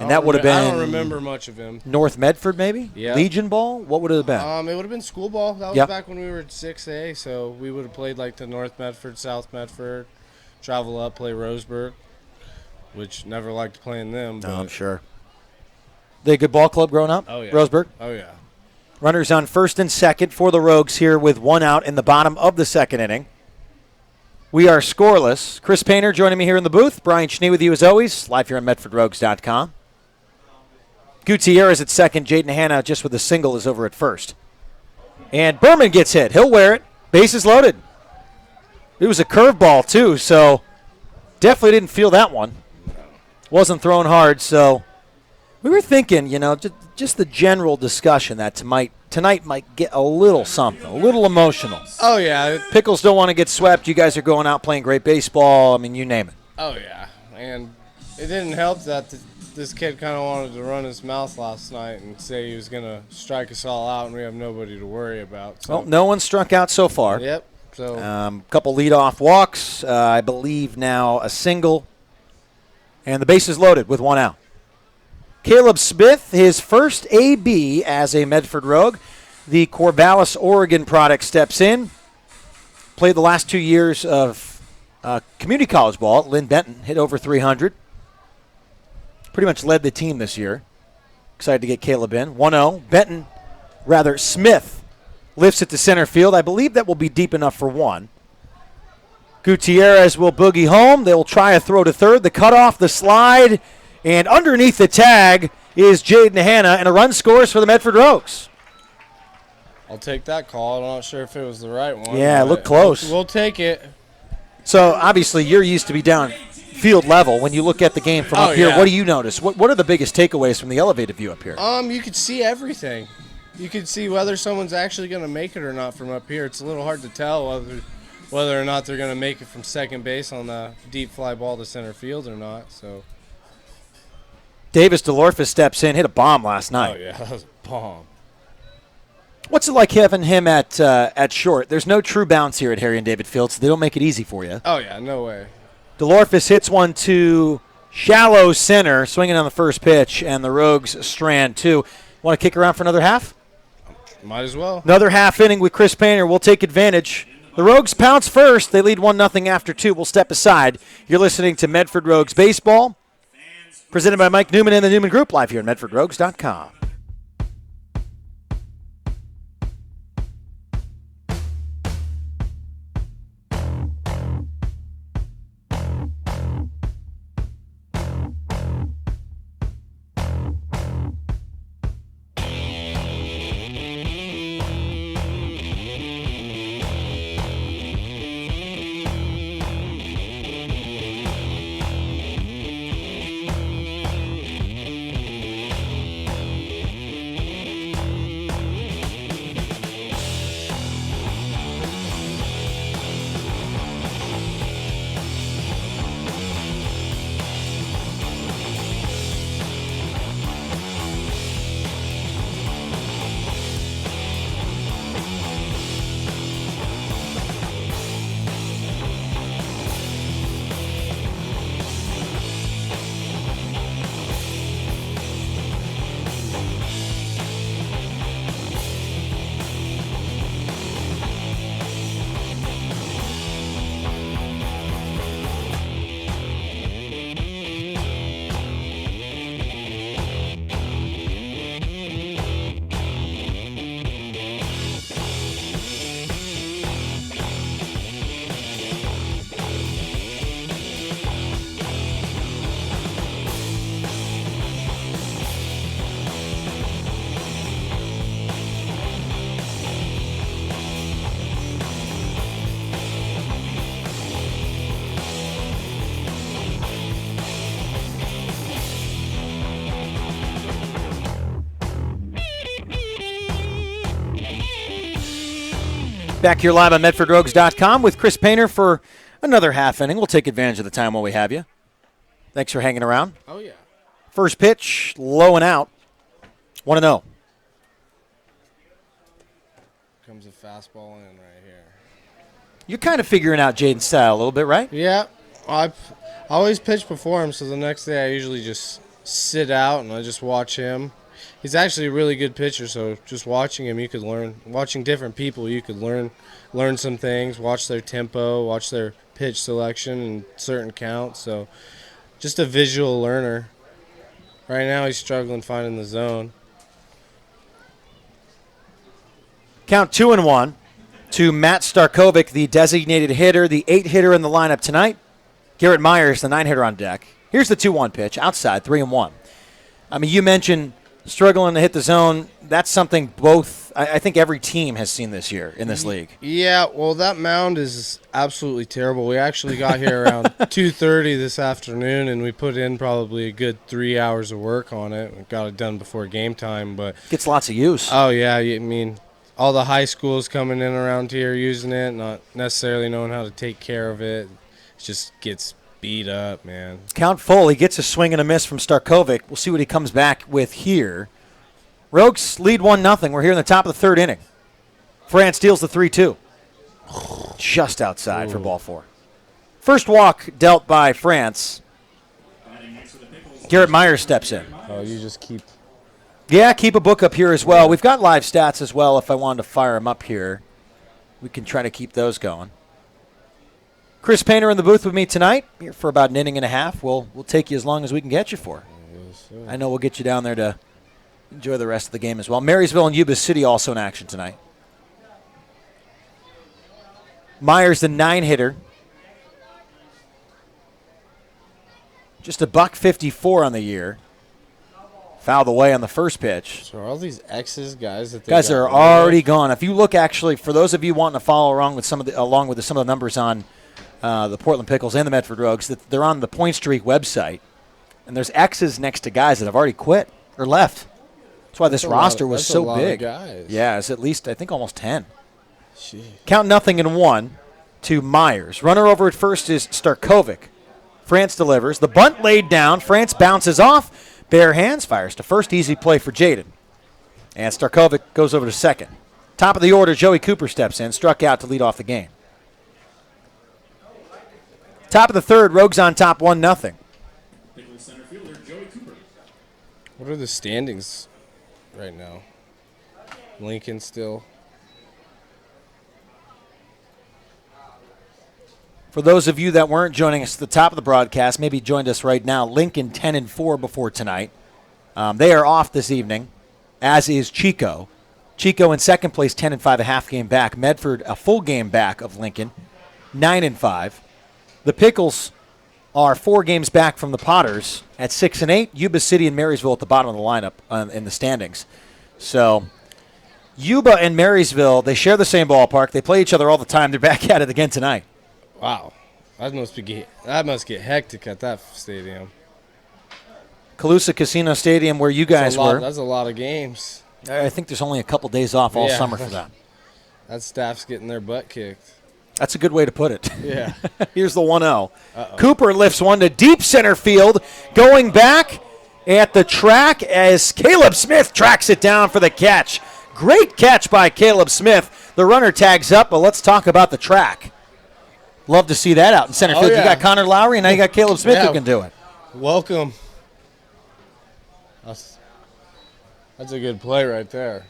And that would have been. I don't remember much of him. North Medford, maybe? Yeah. Legion ball? What would it have been? It would have been school ball. That was Yep. back when we were at 6A, so we would have played like the North Medford, South Medford, travel up, play Roseburg, which never liked playing them. No, I'm sure. They a good ball club growing up? Oh, yeah. Roseburg? Oh, yeah. Runners on first and second for the Rogues here with 1 out in the bottom of the second inning. We are scoreless. Chris Painter joining me here in the booth. Brian Schnee with you as always, live here on MedfordRogues.com. Gutierrez at second. Jaden Hanna just with a single is over at first. And Berman gets hit. He'll wear it. Bases loaded. It was a curveball, too, so definitely didn't feel that one. Wasn't thrown hard, so we were thinking, just the general discussion that tonight might get a little something, a little emotional. Oh, yeah. Pickles don't want to get swept. You guys are going out playing great baseball. I mean, you name it. Oh, yeah. And it didn't help that this kid kind of wanted to run his mouth last night and say he was going to strike us all out and we have nobody to worry about. So. Well, no one struck out so far. Yep. So couple leadoff walks. I believe now a single. And the bases loaded with 1 out. Caleb Smith, his first AB as a Medford Rogue. The Corvallis, Oregon product steps in. Played the last 2 years of community college ball at Lynn Benton. Hit over 300. Pretty much led the team this year. Excited to get Caleb in. 1-0. Smith lifts it to center field. I believe that will be deep enough for 1. Gutierrez will boogie home. They will try a throw to third. The cutoff, the slide, and underneath the tag is Jaden Hanna, and a run scores for the Medford Rogues. I'll take that call. I'm not sure if it was the right one. Yeah, it looked close. We'll take it. So, obviously, you're used to be down field level. When you look at the game from up here, yeah. what do you notice? What are the biggest takeaways from the elevated view up here? You could see everything. You could see whether someone's actually going to make it or not from up here. It's a little hard to tell whether or not they're going to make it from second base on the deep fly ball to center field or not. So Davis DeLorfis steps in, hit a bomb last night. Oh, yeah, that was a bomb. What's it like having him at short? There's no true bounce here at Harry and David Field, so they don't make it easy for you. Oh, yeah, no way. DeLorfis hits one to shallow center, swinging on the first pitch, and the Rogues strand two. Want to kick around for another half? Might as well. Another half inning with Chris Painter. We'll take advantage. The Rogues pounce first. They lead 1-0 after 2. We'll step aside. You're listening to Medford Rogues Baseball, presented by Mike Newman and the Newman Group, live here at MedfordRogues.com. Back here live on MedfordRogues.com with Chris Painter for another half inning. We'll take advantage of the time while we have you. Thanks for hanging around. Oh, yeah. First pitch, low and out. 1-0. Comes a fastball in right here. You're kind of figuring out Jaden's style a little bit, right? Yeah. I always pitch before him, so the next day I usually just sit out and I just watch him. He's actually a really good pitcher, so just watching him, you could learn. Watching different people, you could learn some things, watch their tempo, watch their pitch selection and certain counts. So just a visual learner. Right now he's struggling finding the zone. Count 2-1 to Matt Starkovic, the designated hitter, the 8-hitter in the lineup tonight. Garrett Myers, the 9-hitter on deck. Here's the 2-1 pitch, outside, 3-1. I mean, you mentioned struggling to hit the zone. That's something both, I think every team has seen this year in this league. Yeah, well, that mound is absolutely terrible. We actually got here around 2:30 this afternoon, and we put in probably a good 3 hours of work on it. We got it done before game time. But Gets lots of use. oh, yeah, I mean, all the high schools coming in around here using it, not necessarily knowing how to take care of it. It just gets beat up, man. Count full. He gets a swing and a miss from Starkovic. We'll see what he comes back with here. Rogues lead 1-0. We're here in the top of the third inning. France steals the 3-2. Just outside for ball 4. First walk dealt by France. Garrett Myers steps in. Oh, you just keep... Yeah, keep a book up here as well. We've got live stats as well if I wanted to fire them up here. We can try to keep those going. Chris Painter in the booth with me tonight. Here for about an inning and a half. We'll take you as long as we can get you for. Yes, sir. I know we'll get you down there to enjoy the rest of the game as well. Marysville and Yuba City also in action tonight. Myers, the 9-hitter. Just a $154 on the year. Fouled away on the first pitch. So are all these X's guys that they Guys got are rid of? already gone. If you look, actually, for those of you wanting to follow along with some of the numbers on the Portland Pickles and the Medford Rogues, that they're on the Point Streak website, and there's X's next to guys that have already quit or left. That's why this roster was so big. Guys. Yeah, it's at least, I think, almost 10. Jeez. Count 0-1 to Myers. Runner over at first is Starkovic. France delivers. The bunt laid down. France bounces off. Bare hands, fires to first. Easy play for Jaden. And Starkovic goes over to second. Top of the order, Joey Cooper steps in. Struck out to lead off the game. Top of the third, Rogues on top 1-0. Pickles center fielder Joey Cooper. What are the standings right now? Lincoln still. For those of you that weren't joining us at the top of the broadcast, maybe joined us right now, Lincoln 10-4 before tonight. They are off this evening, as is Chico. Chico in second place, 10-5, a half game back. Medford, a full game back of Lincoln, 9-5. The Pickles are 4 games back from the Potters at 6-8. Yuba City and Marysville at the bottom of the lineup in the standings. So Yuba and Marysville, they share the same ballpark. They play each other all the time. They're back at it again tonight. Wow. That must get hectic at that stadium. Calusa Casino Stadium, where you guys were. That's a lot of games. I think there's only a couple days off all summer for that. That staff's getting their butt kicked. That's a good way to put it. Yeah. Here's the 1-0. Cooper lifts one to deep center field. Going back at the track as Caleb Smith tracks it down for the catch. Great catch by Caleb Smith. The runner tags up, but let's talk about the track. Love to see that out in center field. Yeah. You got Connor Lowry, and now you got Caleb Smith who can do it. Welcome. That's a good play right there.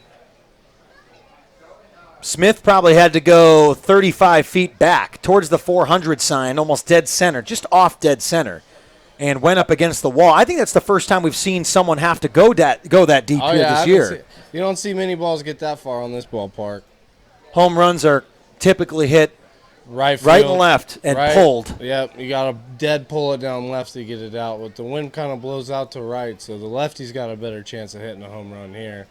Smith probably had to go 35 feet back towards the 400 sign, almost dead center, just off dead center, and went up against the wall. I think that's the first time we've seen someone have to go that deep here this year. You don't see many balls get that far on this ballpark. Home runs are typically hit Right and left and pulled. Yep, you got to dead pull it down left to get it out. But the wind kind of blows out to right, so the lefty's got a better chance of hitting a home run here.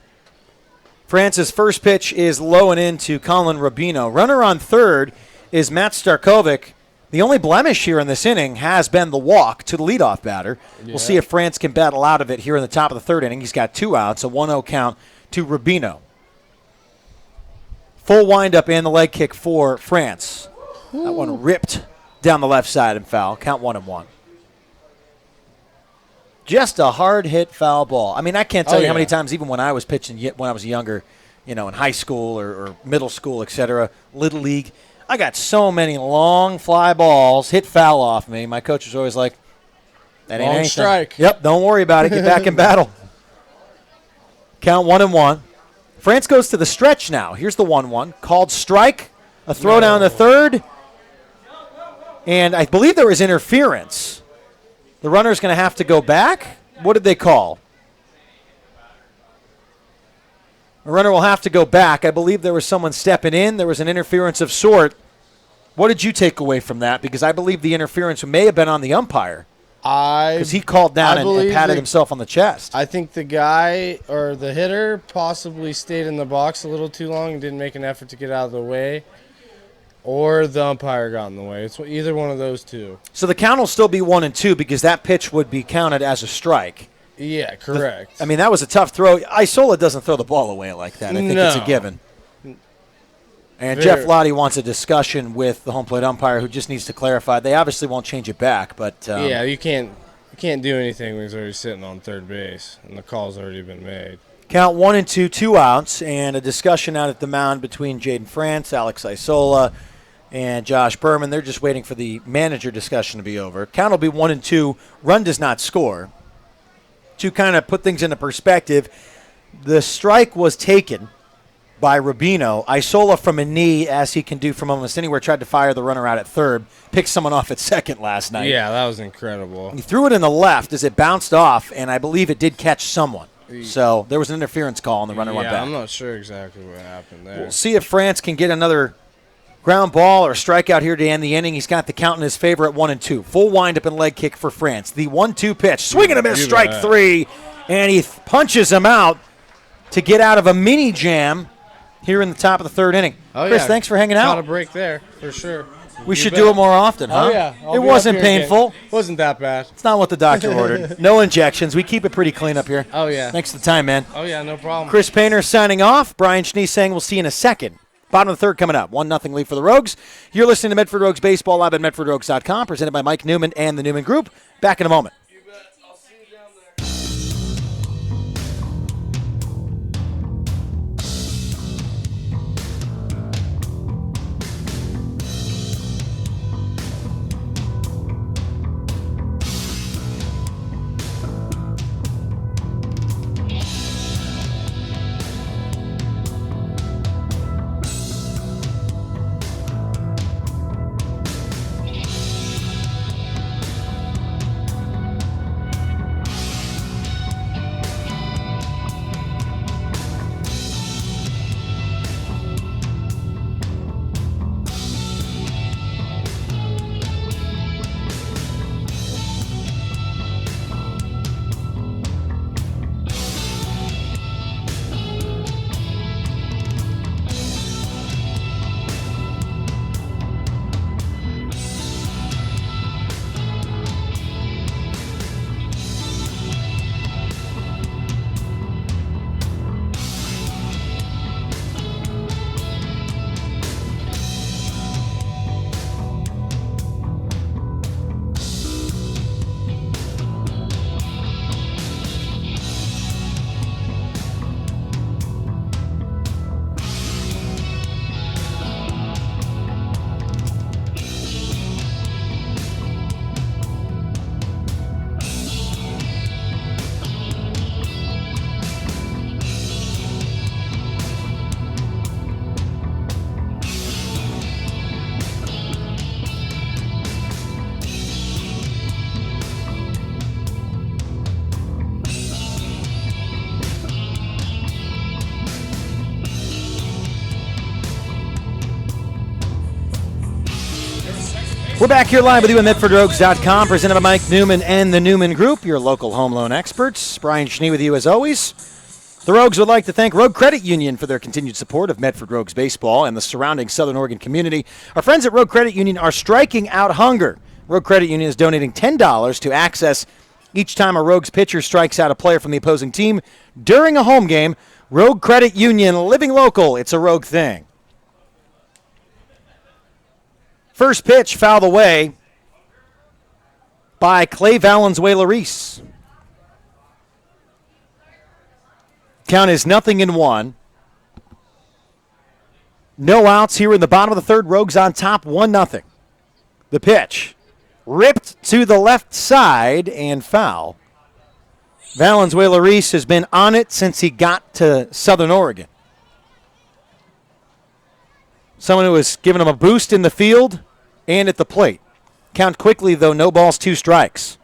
France's first pitch is low and in to Colin Rubino. Runner on third is Matt Starkovic. The only blemish here in this inning has been the walk to the leadoff batter. Yeah. We'll see if France can battle out of it here in the top of the third inning. He's got 2 outs, a 1-0 count to Rubino. Full windup and the leg kick for France. That one ripped down the left side and foul. Count 1-1. Just a hard hit foul ball. I mean, I can't tell you how many times, even when I was pitching, when I was younger, in high school or middle school, etc., Little League, I got so many long fly balls hit foul off me. My coach was always like, that ain't Long anything. strike. Yep, don't worry about it. Get back in battle. Count 1-1. France goes to the stretch now. Here's the 1-1. Called strike. A throw down the third. And I believe there was interference. The runner's going to have to go back. What did they call? The runner will have to go back. I believe there was someone stepping in. There was an interference of sort. What did you take away from that? Because I believe the interference may have been on the umpire. Because he called down and patted himself on the chest. I think the guy or the hitter possibly stayed in the box a little too long and didn't make an effort to get out of the way. Or the umpire got in the way. It's either one of those two. So the count will still be 1-2 because that pitch would be counted as a strike. Yeah, correct. I mean, that was a tough throw. Isola doesn't throw the ball away like that. I think it's a given. And Jeff Lottie wants a discussion with the home plate umpire who just needs to clarify. They obviously won't change it back, but yeah, you can't do anything when he's already sitting on third base and the call's already been made. Count 1-2, 2 outs, and a discussion out at the mound between Jaden France, Alex Isola, and Josh Berman. They're just waiting for the manager discussion to be over. Count will be 1-2. Run does not score. To kind of put things into perspective, the strike was taken by Rubino. Isola from a knee, as he can do from almost anywhere, tried to fire the runner out at third, picked someone off at second last night. Yeah, that was incredible. He threw it in the left as it bounced off, and I believe it did catch someone. So there was an interference call, and the runner went back. I'm not sure exactly what happened there. We'll see if France can get another ground ball or strikeout here to end the inning. He's got the count in his favor at 1-2. Full windup and leg kick for France. The 1-2 pitch. Swing and a miss, strike three. And he punches him out to get out of a mini jam here in the top of the third inning. Chris, thanks for hanging out. Caught a break there, for sure. We should do it more often, huh? Oh, yeah. It wasn't painful. Wasn't that bad. It's not what the doctor ordered. No injections. We keep it pretty clean up here. Oh, yeah. Thanks for the time, man. Oh, yeah, no problem. Chris Painter signing off. Brian Schnee saying we'll see you in a second. Bottom of the third coming up. 1-0 lead for the Rogues. You're listening to Medford Rogues Baseball live at MedfordRogues.com, presented by Mike Newman and the Newman Group. Back in a moment. You bet. I'll see you down there. We're back here live with you at MedfordRogues.com, presented by Mike Newman and the Newman Group, your local home loan experts. Brian Schnee with you as always. The Rogues would like to thank Rogue Credit Union for their continued support of Medford Rogues baseball and the surrounding Southern Oregon community. Our friends at Rogue Credit Union are striking out hunger. Rogue Credit Union is donating $10 to access each time a Rogues pitcher strikes out a player from the opposing team during a home game. Rogue Credit Union, living local. It's a Rogue thing. First pitch fouled away by Clay Valenzuela-Reese. Count is 0-1. No outs here in the bottom of the third. Rogues on top, 1-0. The pitch ripped to the left side and foul. Valenzuela-Reese has been on it since he got to Southern Oregon. Someone who has given him a boost in the field and at the plate. Count quickly, though, no balls, 2 strikes.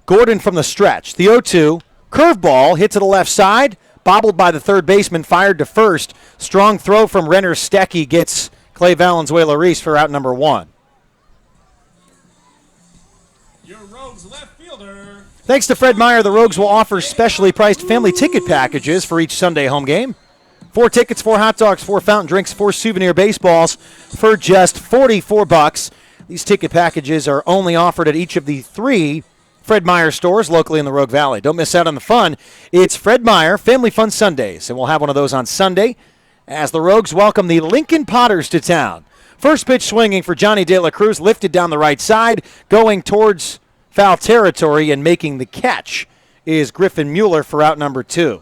Gordon from the stretch. The 0-2. Curveball hit to the left side. Bobbled by the third baseman, fired to first. Strong throw from Renner Stecky gets Clay Valenzuela-Reese for out number 1. Your Rogues left fielder. Thanks to Fred Meyer, the Rogues will offer specially priced family ticket packages for each Sunday home game. 4 tickets, 4 hot dogs, 4 fountain drinks, 4 souvenir baseballs for just $44. These ticket packages are only offered at each of the 3 Fred Meyer stores locally in the Rogue Valley. Don't miss out on the fun. It's Fred Meyer Family Fun Sundays, and we'll have one of those on Sunday as the Rogues welcome the Lincoln Potters to town. First pitch swinging for Johnny De La Cruz, lifted down the right side, going towards foul territory, and making the catch is Griffin Mueller for out number 2.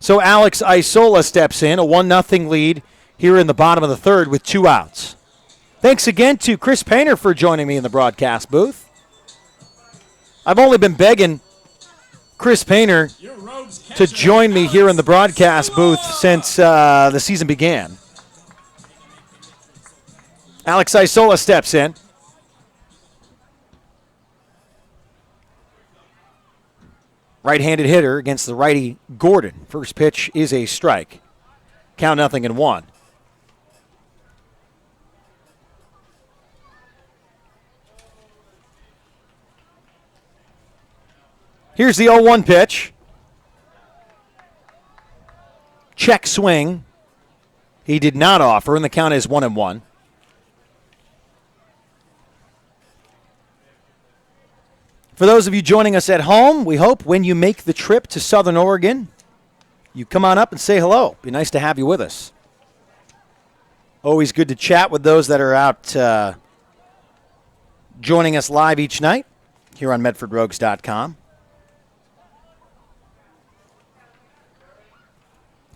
So Alex Isola steps in, a 1-0 lead here in the bottom of the third with 2 outs. Thanks again to Chris Painter for joining me in the broadcast booth. I've only been begging Chris Painter to join me here in the broadcast booth since the season began. Alex Isola steps in. Right-handed hitter against the righty Gordon. First pitch is a strike. Count 0-1. Here's the 0-1 pitch. Check swing. He did not offer, and the count is 1-1. For those of you joining us at home, we hope when you make the trip to Southern Oregon, you come on up and say hello. Be nice to have you with us. Always good to chat with those that are out joining us live each night here on MedfordRogues.com.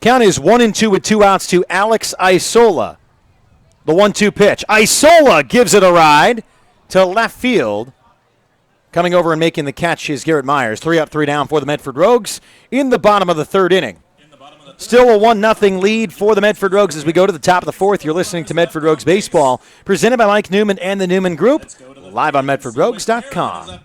Count is 1-2 with 2 outs to Alex Isola. The 1-2 pitch. Isola gives it a ride to left field. Coming over and making the catch is Garrett Myers. 3 up, 3 down for the Medford Rogues in the bottom of the third inning. Still a 1-0 lead for the Medford Rogues as we go to the top of the fourth. You're listening to Medford Rogues Baseball, presented by Mike Newman and the Newman Group, live on MedfordRogues.com.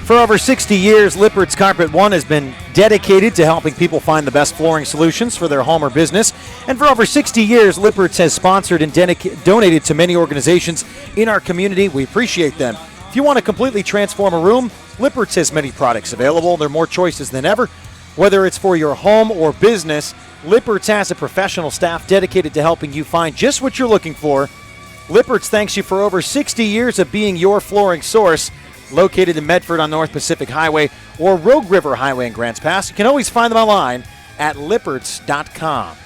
For over 60 years, Lippert's Carpet One has been dedicated to helping people find the best flooring solutions for their home or business. And for over 60 years, Lippert's has sponsored and donated to many organizations in our community. We appreciate them. If you want to completely transform a room, Lippert's has many products available. There are more choices than ever. Whether it's for your home or business, Lippert's has a professional staff dedicated to helping you find just what you're looking for. Lippert's thanks you for over 60 years of being your flooring source. Located in Medford on North Pacific Highway or Rogue River Highway in Grants Pass. You can always find them online at lipperts.com.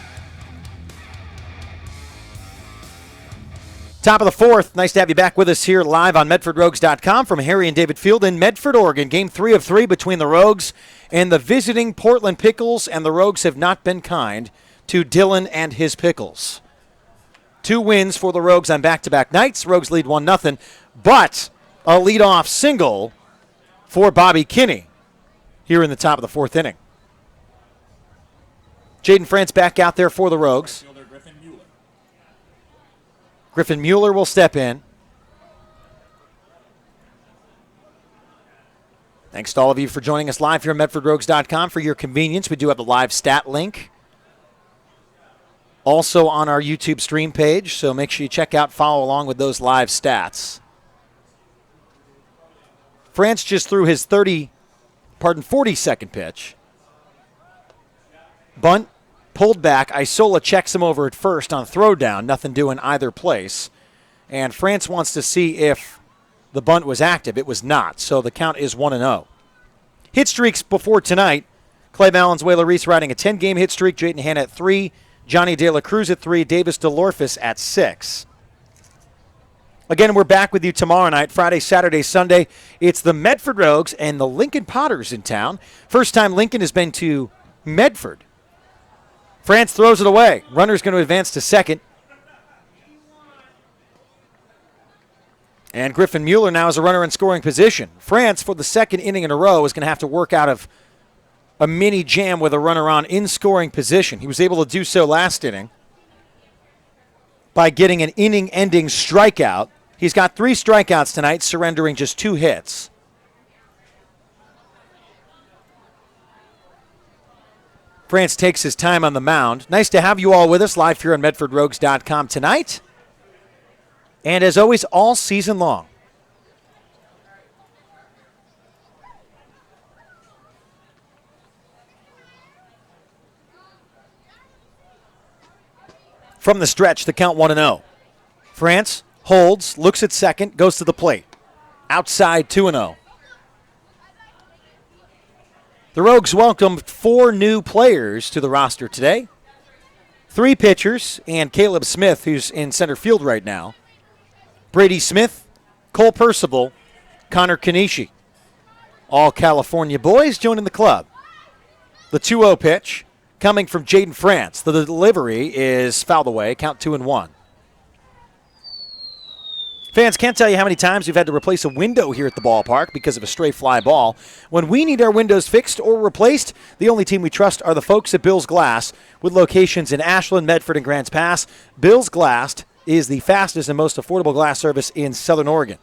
Top of the fourth. Nice to have you back with us here live on MedfordRogues.com from Harry and David Field in Medford, Oregon. Game 3 of 3 between the Rogues and the visiting Portland Pickles, and the Rogues have not been kind to Dylan and his Pickles. 2 wins for the Rogues on back-to-back nights. Rogues lead 1-0, but a leadoff single for Bobby Kinney here in the top of the fourth inning. Jaden France back out there for the Rogues. Griffin Mueller will step in. Thanks to all of you for joining us live here at MedfordRogues.com. For your convenience, we do have the live stat link also on our YouTube stream page, so make sure you check out, follow along with those live stats. France just threw his 42nd pitch. Bunt, pulled back. Isola checks him over at first on throwdown. Nothing doing either place. And France wants to see if the bunt was active. It was not, so the count is 1-0. Hit streaks before tonight. Clay Valenzuela Reese riding a 10-game hit streak. Jayden Hanna at 3. Johnny De La Cruz at 3. Davis DeLorfis at 6. Again, we're back with you tomorrow night, Friday, Saturday, Sunday. It's the Medford Rogues and the Lincoln Potters in town. First time Lincoln has been to Medford. France throws it away. Runner's going to advance to second. And Griffin Mueller now is a runner in scoring position. France, for the second inning in a row, is going to have to work out of a mini jam with a runner on in scoring position. He was able to do so last inning by getting an inning-ending strikeout. He's got 3 strikeouts tonight, surrendering just 2 hits. France takes his time on the mound. Nice to have you all with us live here on MedfordRogues.com tonight. And as always, all season long. From the stretch, the count 1-0. France holds, looks at second, goes to the plate. Outside 2-0. The Rogues welcomed 4 new players to the roster today. 3 pitchers and Caleb Smith, who's in center field right now. Brady Smith, Cole Percival, Connor Kanishi. All California boys joining the club. The 2-0 pitch coming from Jaden France. The delivery is fouled away, count 2-1. Fans, can't tell you how many times we've had to replace a window here at the ballpark because of a stray fly ball. When we need our windows fixed or replaced, the only team we trust are the folks at Bill's Glass, with locations in Ashland, Medford, and Grants Pass. Bill's Glass is the fastest and most affordable glass service in Southern Oregon.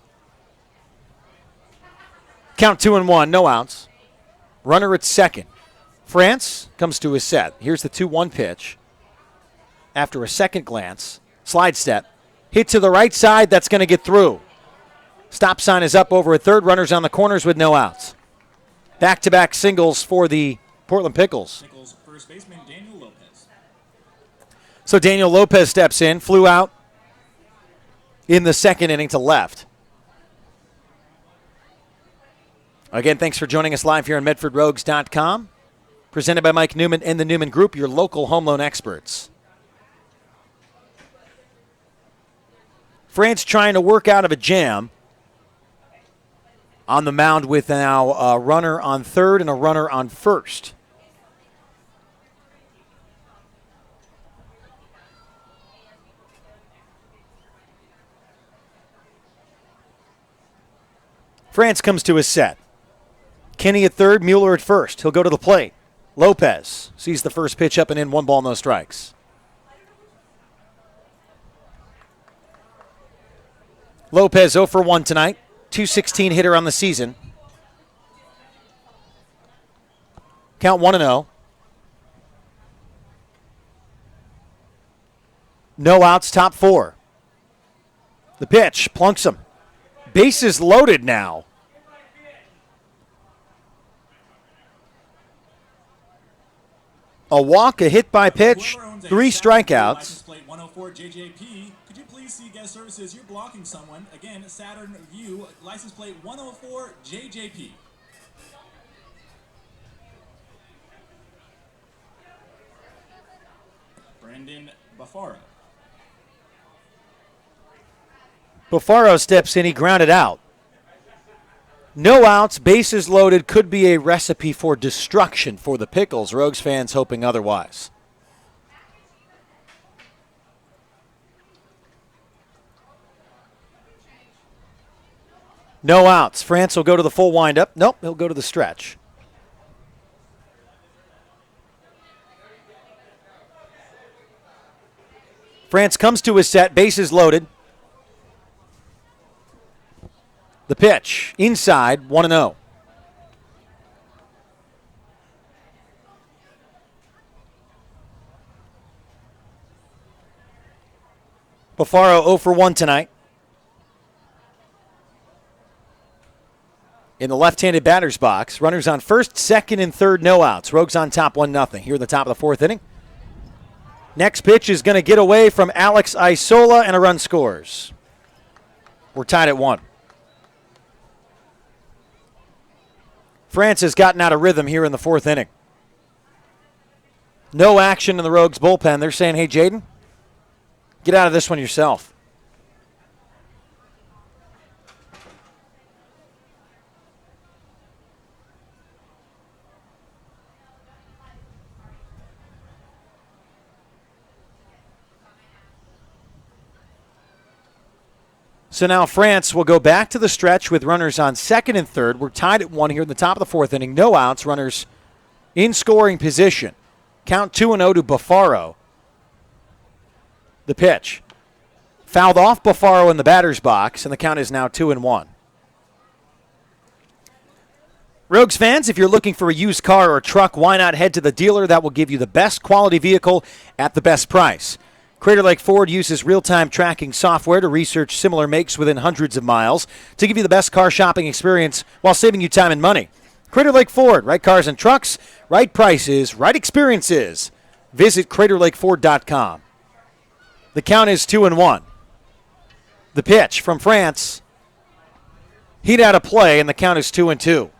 Count 2-1, no outs. Runner at second. France comes to his set. Here's the 2-1 pitch. After a second glance, slide step. Hit to the right side, that's going to get through. Stop sign is up over at third. Runners on the corners with no outs. Back-to-back singles for the Portland Pickles. Pickles first baseman Daniel Lopez. So Daniel Lopez steps in, flew out in the second inning to left. Again, thanks for joining us live here on MedfordRogues.com. Presented by Mike Newman and the Newman Group, your local home loan experts. France trying to work out of a jam on the mound with now a runner on third and a runner on first. France comes to his set. Kenny at third, Mueller at first. He'll go to the plate. Lopez sees the first pitch up and in, 1 ball, no strikes. Lopez 0 for 1 tonight. .216 hitter on the season. Count 1-0. No outs, top 4. The pitch, plunks him. Bases loaded now. A walk, a hit by pitch, Whoever owns a 3 Saturn V strikeouts. License plate 104 JJP. Could you please see guest services? You're blocking someone. Again, Saturn View, license plate 104 JJP. Brandon Buffaro. Buffaro steps in, he grounded out. No outs, bases loaded, could be a recipe for destruction for the Pickles. Rogues fans hoping otherwise. No outs. France will go to the full windup. Nope, he'll go to the stretch. France comes to his set, bases loaded. The pitch, inside, 1-0. Buffaro 0 for 1 tonight. In the left-handed batter's box, runners on first, second, and third, no outs. Rogues on top 1-0 here in the top of the 4th inning. Next pitch is going to get away from Alex Isola, and a run scores. We're tied at 1. France has gotten out of rhythm here in the 4th inning. No action in the Rogues bullpen. They're saying, hey, Jaden, get out of this one yourself. So now France will go back to the stretch with runners on second and third. We're tied at 1 here in the top of the 4th inning. No outs, runners in scoring position. Count 2-0 to Buffaro. The pitch. Fouled off Buffaro in the batter's box, and the count is now 2-1. Rogues fans, if you're looking for a used car or truck, why not head to the dealer that will give you the best quality vehicle at the best price? Crater Lake Ford uses real-time tracking software to research similar makes within hundreds of miles to give you the best car shopping experience while saving you time and money. Crater Lake Ford, right cars and trucks, right prices, right experiences. Visit CraterLakeFord.com. The count is 2-1. The pitch from France. Heat out of play, and the count is 2-2.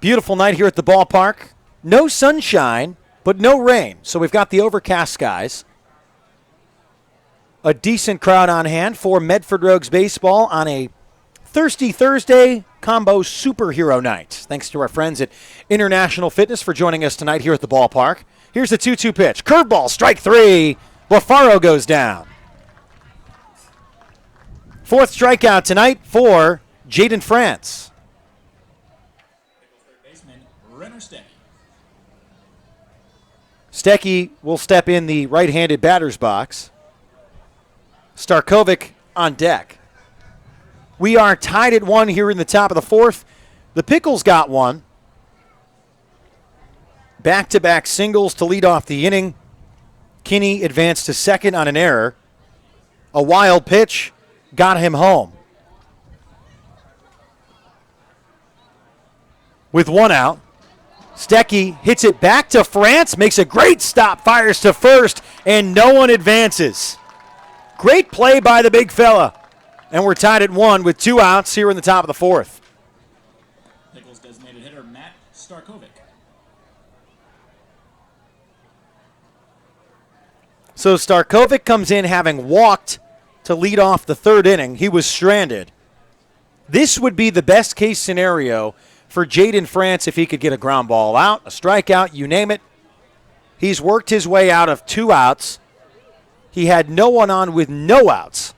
Beautiful night here at the ballpark. No sunshine, but no rain. So we've got the overcast skies. A decent crowd on hand for Medford Rogues baseball on a Thirsty Thursday combo superhero night. Thanks to our friends at International Fitness for joining us tonight here at the ballpark. Here's the 2-2 pitch. Curveball, strike 3. Buffaro goes down. 4th strikeout tonight for Jaden France. Stecky will step in the right-handed batter's box. Starkovic on deck. We are tied at 1 here in the top of the 4th. The Pickles got one. Back-to-back singles to lead off the inning. Kinney advanced to second on an error. A wild pitch got him home. With 1 out, Stecky hits it back to France, makes a great stop, fires to first, and no one advances. Great play by the big fella. And we're tied at 1 with 2 outs here in the top of the 4th. Pickles designated hitter Matt Starkovic. So Starkovic comes in having walked to lead off the 3rd inning. He was stranded. This would be the best case scenario for Jaden France if he could get a ground ball out, a strikeout, you name it. He's worked his way out of 2 outs. He had no one on with no outs.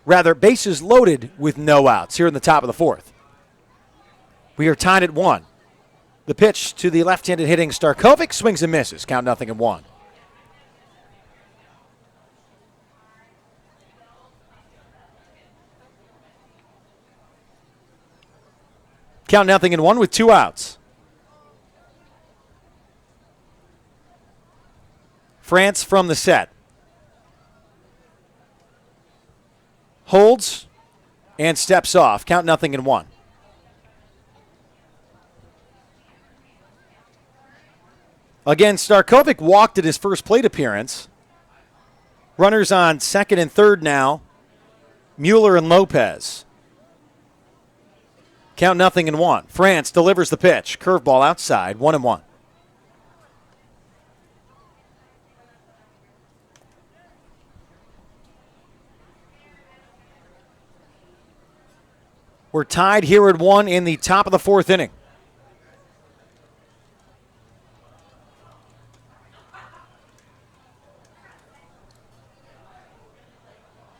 Rather, bases loaded with no outs here in the top of the 4th. We are tied at 1. The pitch to the left-handed hitting Starkovic, swings and misses. Count 0-1. Count 0-1 with 2 outs. France from the set. holds and steps off. Count 0-1. Again, Starkovic walked at his first plate appearance. Runners on second and third now. Mueller and Lopez. Count 0-1. France delivers the pitch. Curveball outside, 1-1. We're tied here at 1 in the top of the fourth inning.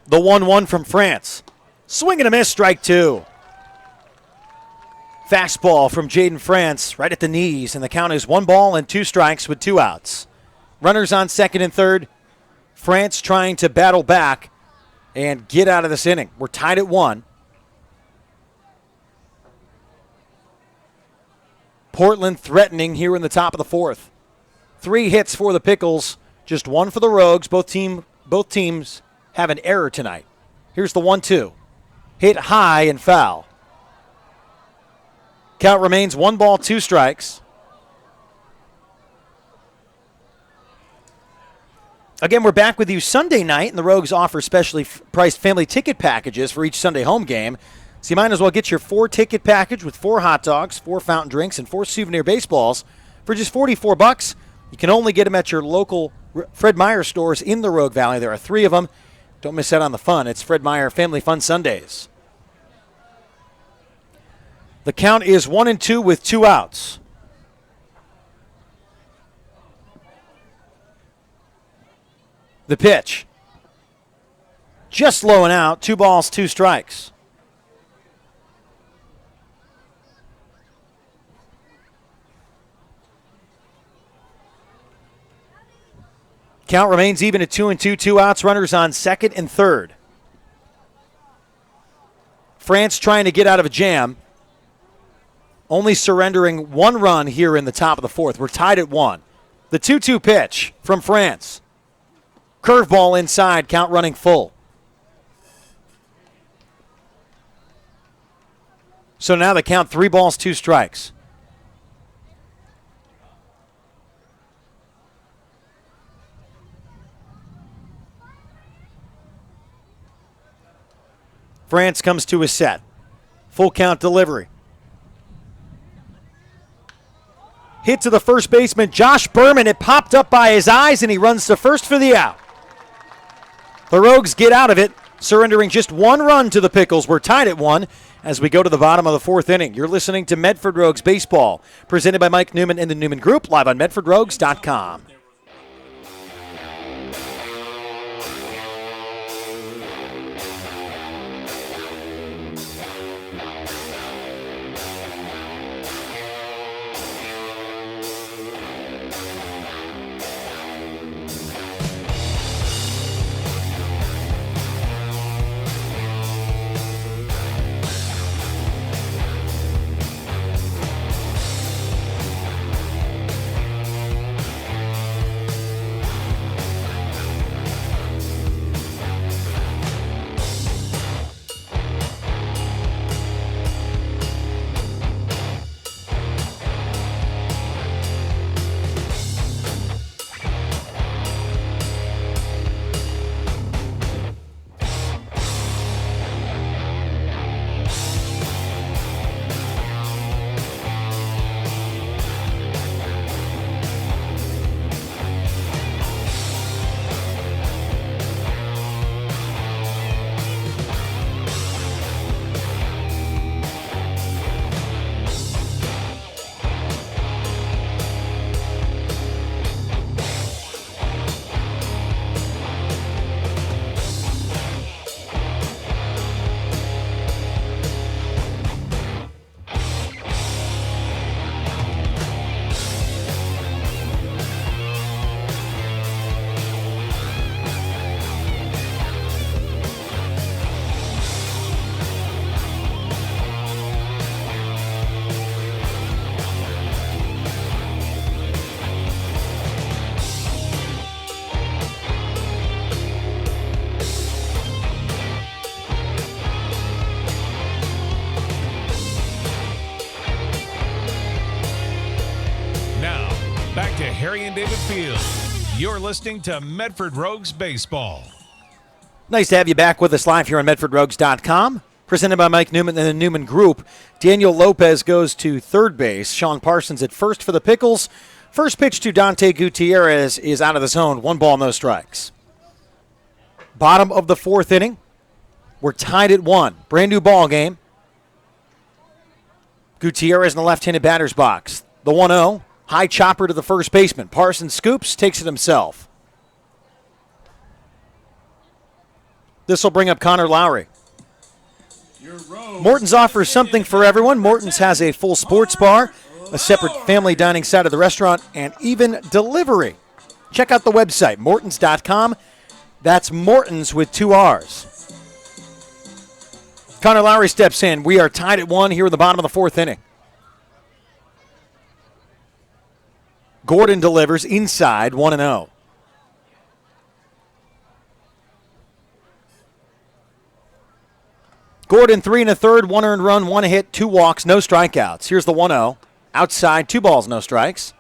The 1-1 from France. Swing and a miss, strike 2. Fastball from Jaden France right at the knees, and the count is 1 ball and 2 strikes with 2 outs. Runners on second and third. France trying to battle back and get out of this inning. We're tied at 1. Portland threatening here in the top of the fourth. 3 hits for the Pickles, just 1 for the Rogues. Both teams have an error tonight. Here's the 1-2. Hit high and foul. Count remains 1 ball, 2 strikes. Again, we're back with you Sunday night, and the Rogues offer specially priced family ticket packages for each Sunday home game. So you might as well get your 4-ticket package with 4 hot dogs, 4 fountain drinks, and 4 souvenir baseballs for just $44. You can only get them at your local Fred Meyer stores in the Rogue Valley. There are 3 of them. Don't miss out on the fun. It's Fred Meyer Family Fun Sundays. The count is 1-2 with 2 outs. The pitch. Just low and out. 2 balls, 2 strikes. Count remains even at 2-2, 2 outs, runners on second and third. France trying to get out of a jam, only surrendering 1 run here in the top of the fourth. We're tied at 1. The 2-2 pitch from France. Curveball inside, count running full. So now the count 3 balls, 2 strikes. France comes to his set. Full count delivery. Hit to the first baseman, Josh Berman. It popped up by his eyes, and he runs to first for the out. The Rogues get out of it, surrendering just 1 run to the Pickles. We're tied at 1 as we go to the bottom of the fourth inning. You're listening to Medford Rogues Baseball, presented by Mike Newman and the Newman Group, live on MedfordRogues.com. Harry and David Field. You're listening to Medford Rogues Baseball. Nice to have you back with us live here on MedfordRogues.com. Presented by Mike Newman and the Newman Group. Daniel Lopez goes to third base. Sean Parsons at first for the Pickles. First pitch to Dante Gutierrez is out of the zone. 1 ball, no strikes. Bottom of the fourth inning. We're tied at 1. Brand new ball game. Gutierrez in the left-handed batter's box. The 1-0. High chopper to the first baseman. Parsons scoops, takes it himself. This will bring up Connor Lowry. Morton's offers something for everyone. Morton's has a full sports bar, a separate family dining side of the restaurant, and even delivery. Check out the website, mortons.com. That's Morton's with 2 R's. Connor Lowry steps in. We are tied at 1 here in the bottom of the fourth inning. Gordon delivers inside, 1-0. Gordon, 3 1/3, 1 earned run, 1 hit, 2 walks, no strikeouts. Here's the 1-0. Outside, 2 balls, no strikes.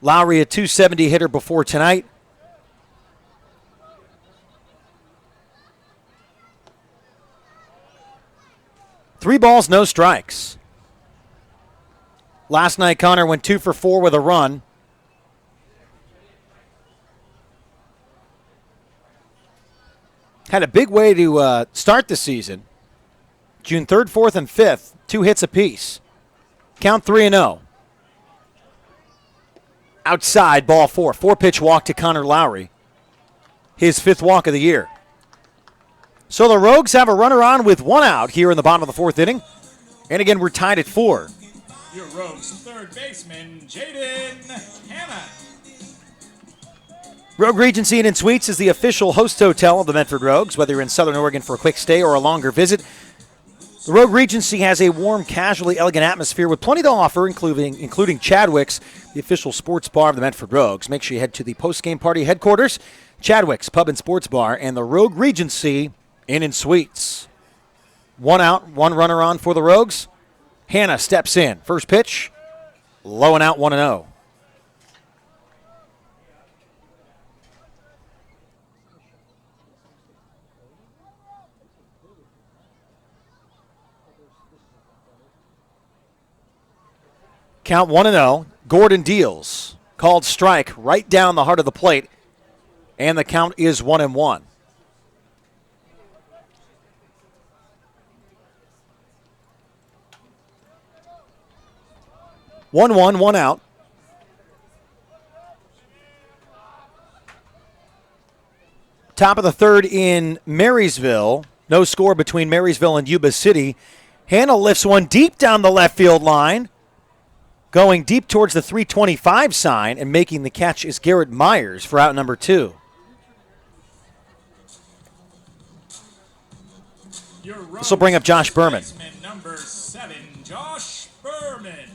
Lowry, a .270 hitter before tonight. Three balls, no strikes. Last night, Connor went 2 for 4 with a run. Had a big way to start the season. June 3rd, 4th, and 5th, 2 hits apiece. Count 3-0. Outside, ball 4. 4-pitch walk to Connor Lowry. His 5th walk of the year. So the Rogues have a runner on with 1 out here in the bottom of the fourth inning. And again, we're tied at 4. Your Rogues third baseman, Jaden Hanna. Rogue Regency Inn and Suites is the official host hotel of the Medford Rogues, whether you're in Southern Oregon for a quick stay or a longer visit. The Rogue Regency has a warm, casually elegant atmosphere with plenty to offer, including Chadwick's, the official sports bar of the Medford Rogues. Make sure you head to the post-game party headquarters, Chadwick's Pub and Sports Bar, and the Rogue Regency Inn and Suites. 1 out, 1 runner on for the Rogues. Hanna steps in. First pitch, low and out, 1-0. Count 1-0. Gordon deals. Called strike right down the heart of the plate. And the count is 1-1. One out. Top of the third in Marysville. No score between Marysville and Yuba City. Hanna lifts one deep down the left field line. Going deep towards the 325 sign and making the catch is Garrett Myers for out number 2. This will bring up Josh Berman. Number 7, Josh Berman.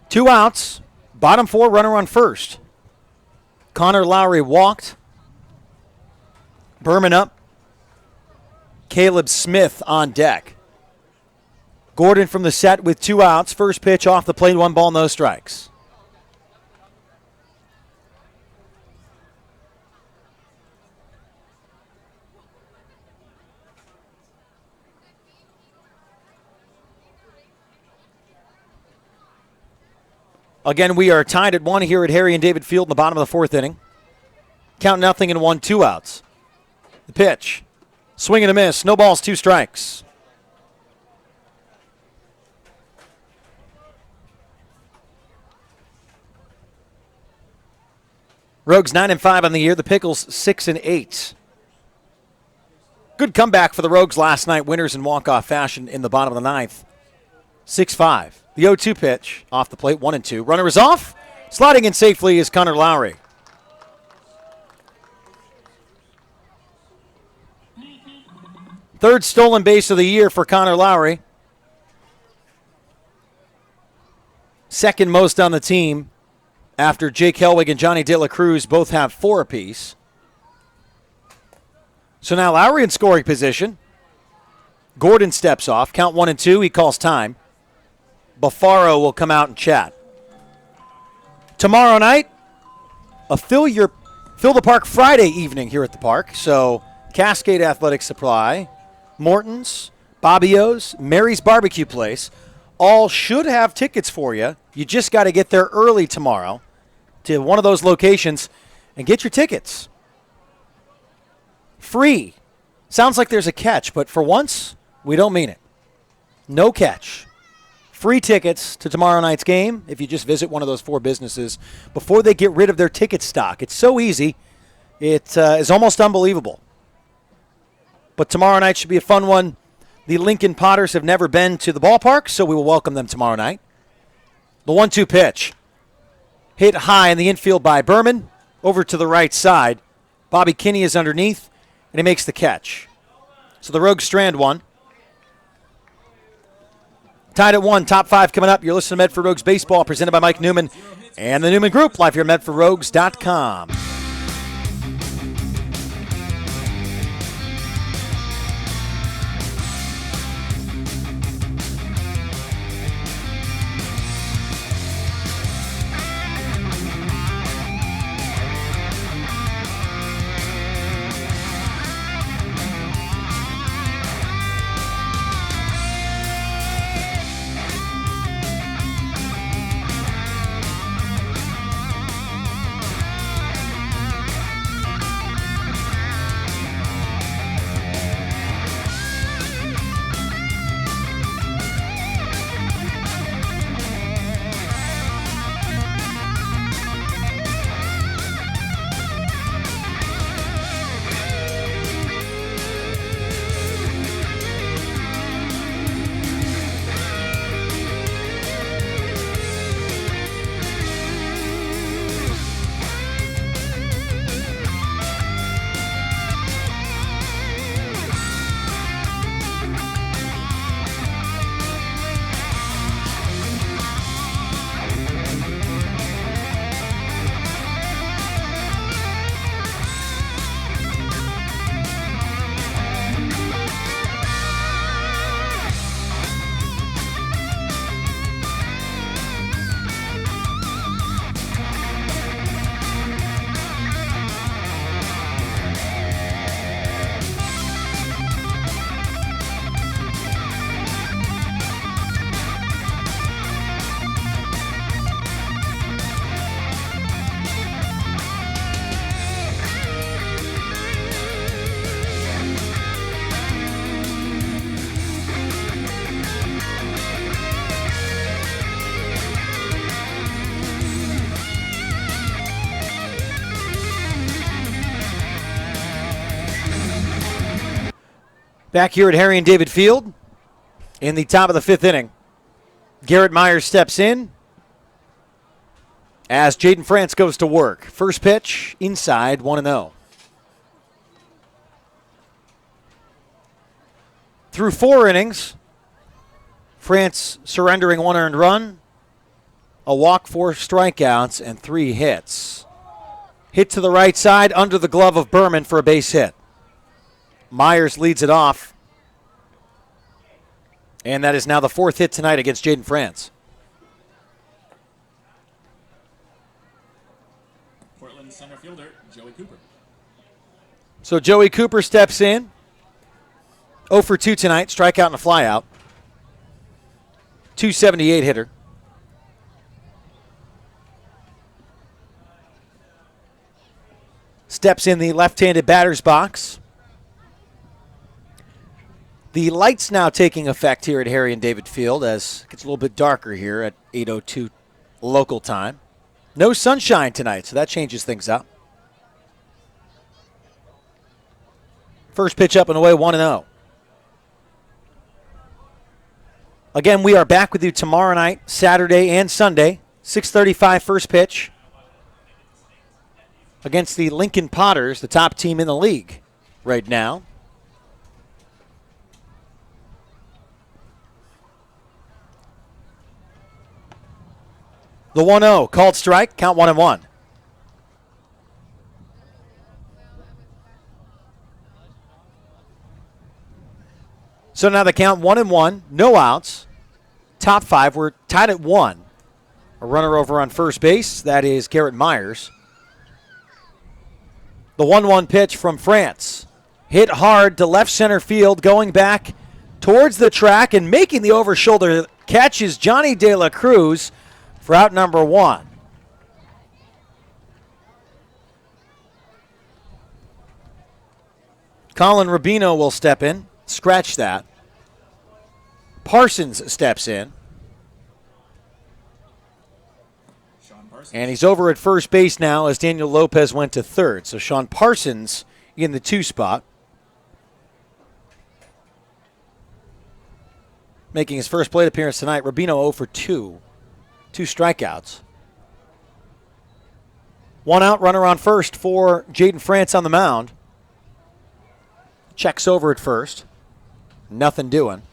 Two outs, bottom 4, runner on first. Connor Lowry walked. Berman up. Caleb Smith on deck. Gordon from the set with 2 outs. First pitch off the plate, 1 ball, no strikes. Again, we are tied at 1 here at Harry and David Field in the bottom of the fourth inning. Count nothing and 1, 2 outs. The pitch. Swing and a miss. No balls, 2 strikes. Rogues 9-5 on the year. The Pickles 6-8. Good comeback for the Rogues last night. Winners in walk-off fashion in the bottom of the 9th. 6-5. The 0-2 pitch off the plate, 1-2. Runner is off. Sliding in safely is Connor Lowry. Third stolen base of the year for Connor Lowry. second most on the team after Jake Helwig and Johnny De La Cruz both have 4 apiece. So now Lowry in scoring position. Gordon steps off. Count 1 and 2. He calls time. Bafaro will come out and chat. Tomorrow night, a Fill the Park Friday evening here at the park. So Cascade Athletic Supply, Morton's, Bobby O's, Mary's Barbecue Place, all should have tickets for you. You just got to get there early tomorrow to one of those locations and get your tickets. Free. Sounds like there's a catch, but for once, we don't mean it. No catch. Free tickets to tomorrow night's game if you just visit one of those 4 businesses before they get rid of their ticket stock. It's so easy. It is almost unbelievable. But tomorrow night should be a fun one. The Lincoln Potters have never been to the ballpark, so we will welcome them tomorrow night. The 1-2 pitch. Hit high in the infield by Berman. Over to the right side. Bobby Kinney is underneath, and he makes the catch. So the Rogues strand 1. Tied at 1, top 5 coming up. You're listening to Medford Rogues Baseball, presented by Mike Newman and the Newman Group, live here at MedfordRogues.com. Back here at Harry and David Field in the top of the 5th inning. Garrett Myers steps in as Jaden France goes to work. First pitch, inside, 1-0. Through 4 innings, France surrendering 1 earned run, a walk, 4 strikeouts, and 3 hits. Hit to the right side under the glove of Berman for a base hit. Myers leads it off. And that is now the 4th hit tonight against Jaden France. Portland center fielder Joey Cooper. So Joey Cooper steps in. 0 for 2 tonight, strikeout and a flyout. 278 hitter. Steps in the left-handed batter's box. The lights now taking effect here at Harry and David Field as it gets a little bit darker here at 8:02 local time. No sunshine tonight, so that changes things up. First pitch up and away, 1-0. Again, we are back with you tomorrow night, Saturday and Sunday, 6:35 first pitch against the Lincoln Potters, the top team in the league right now. The 1-0 called strike, count 1-1. So now the count 1-1, no outs. Top 5, we're tied at 1. A runner over on first base, that is Garrett Myers. The 1-1 pitch from France. Hit hard to left center field, going back towards the track and making the over-shoulder catch is Johnny De La Cruz for out number 1. Colin Rubino will step in, scratch that. Parsons steps in. And he's over at first base now as Daniel Lopez went to third. So Sean Parsons in the 2 spot. Making his first plate appearance tonight, Rubino 0 for 2. 2 strikeouts. 1 out, runner on first for Jaden France on the mound. Checks over at first. Nothing doing.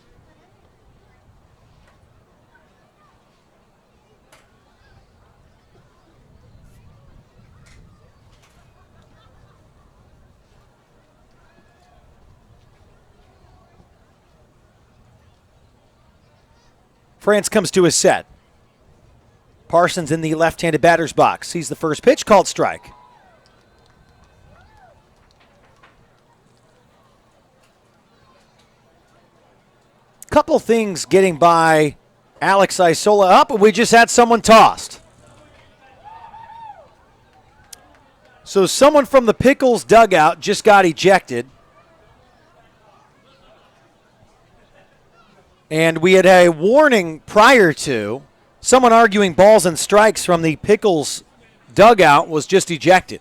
France comes to his set. Parsons in the left-handed batter's box. Sees the first pitch, called strike. Couple things getting by Alex Isola up, and we just had someone tossed. So someone from the Pickles dugout just got ejected. And we had a warning prior to. Someone arguing balls and strikes from the Pickles dugout was just ejected.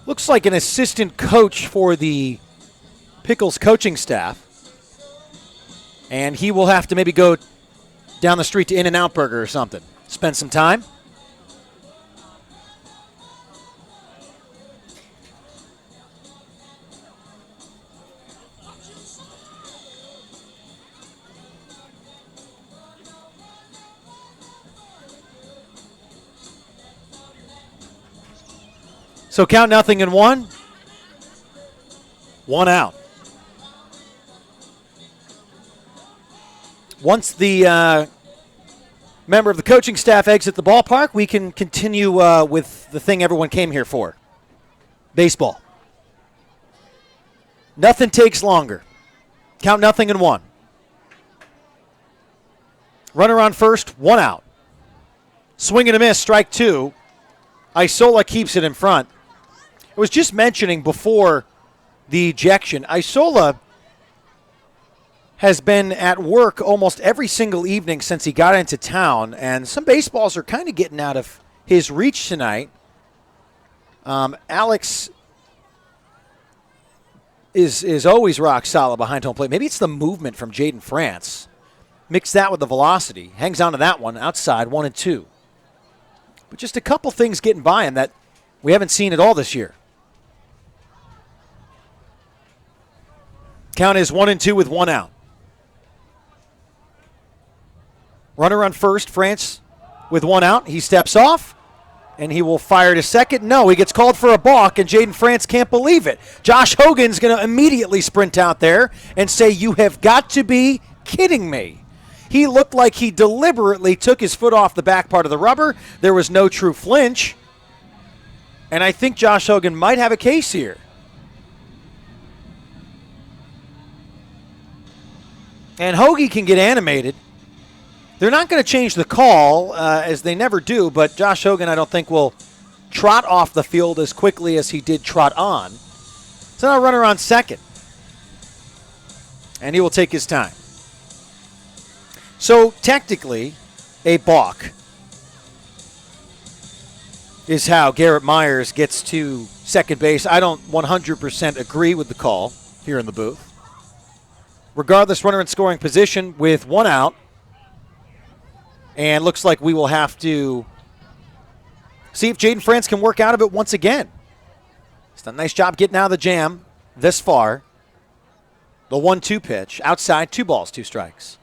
Looks like an assistant coach for the Pickles coaching staff. And he will have to maybe go down the street to In-N-Out Burger or something. Spend some time. So count 0-1. 1 out. Once the member of the coaching staff exits the ballpark, we can continue with the thing everyone came here for. Baseball. Nothing takes longer. Count 0-1. Runner on first, 1 out. Swing and a miss, strike 2. Isola keeps it in front. I was just mentioning before the ejection, Isola has been at work almost every single evening since he got into town, and some baseballs are kind of getting out of his reach tonight. Alex is always rock solid behind home plate. Maybe it's the movement from Jaden France. Mix that with the velocity. Hangs on to that one outside, 1-2. But just a couple things getting by him that we haven't seen at all this year. Count is 1-2 with 1 out. Runner on first, France with 1 out. He steps off, and he will fire to second. No, he gets called for a balk, and Jaden France can't believe it. Josh Hogan's going to immediately sprint out there and say, "You have got to be kidding me." He looked like he deliberately took his foot off the back part of the rubber. There was no true flinch. And I think Josh Hogan might have a case here. And Hoagie can get animated. They're not going to change the call, as they never do, but Josh Hogan, I don't think, will trot off the field as quickly as he did trot on. So now runner on second. And he will take his time. So technically, a balk is how Garrett Myers gets to second base. I don't 100% agree with the call here in the booth. Regardless, runner in scoring position with one out. And looks like we will have to see if Jaden France can work out of it once again. He's done a nice job getting out of the jam this far. The 1-2 pitch. Outside, 2 balls, 2 strikes.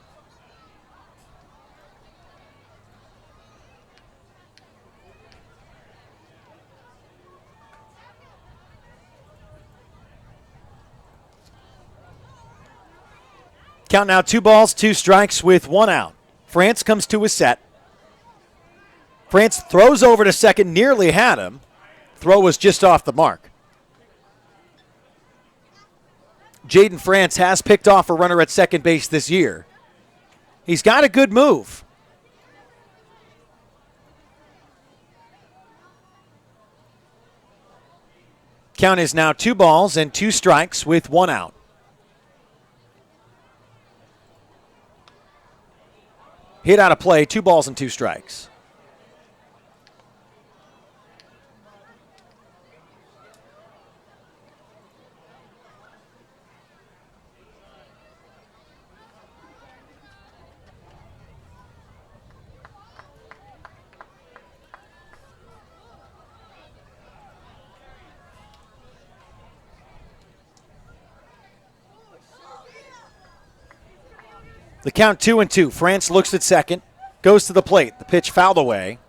Count now 2 balls, 2 strikes with 1 out. France comes to a set. France throws over to second, nearly had him. Throw was just off the mark. Jaden France has picked off a runner at second base this year. He's got a good move. Count is now 2 balls and 2 strikes with 1 out. Hit out of play, 2 balls and 2 strikes. The count 2-2. France looks at second, goes to the plate. The pitch fouled away.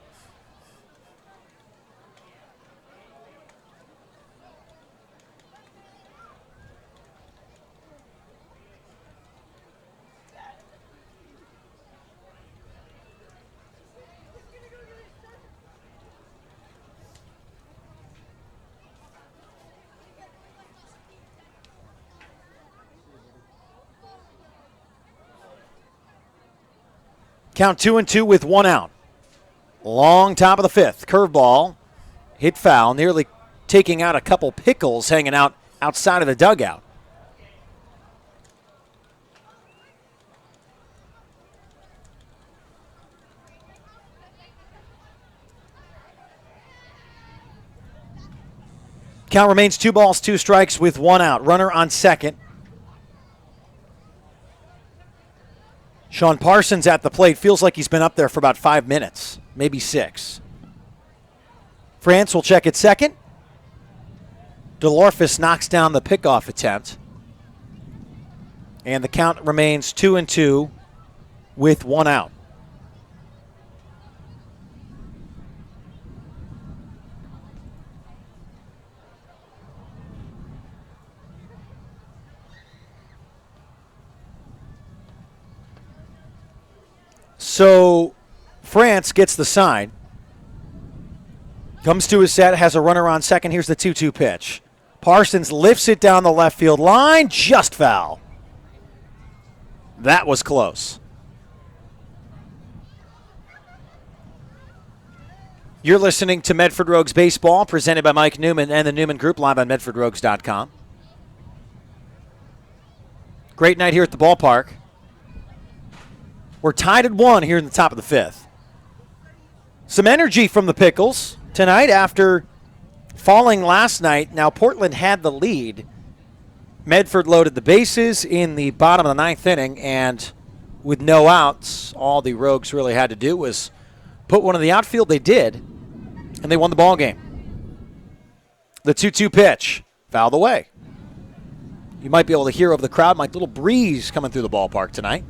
Count 2-2 with 1 out. Long top of the 5th. Curveball. Hit foul. Nearly taking out a couple Pickles hanging out outside of the dugout. Count remains 2 balls, 2 strikes with 1 out. Runner on second. Sean Parsons at the plate. Feels like he's been up there for about 5 minutes, maybe 6. France will check at second. DeLorfis knocks down the pickoff attempt. And the count remains 2-2 with 1 out. So France gets the sign. Comes to his set, has a runner on second. Here's the 2-2 pitch. Parsons lifts it down the left field line, just foul. That was close. You're listening to Medford Rogues Baseball, presented by Mike Newman and the Newman Group, live on MedfordRogues.com. Great night here at the ballpark. We're tied at 1 here in the top of the 5th. Some energy from the Pickles tonight after falling last night. Now Portland had the lead. Medford loaded the bases in the bottom of the 9th inning, and with no outs, all the Rogues really had to do was put one in the outfield. They did, and they won the ball game. The 2-2 pitch, fouled away. You might be able to hear over the crowd, like a little breeze coming through the ballpark tonight.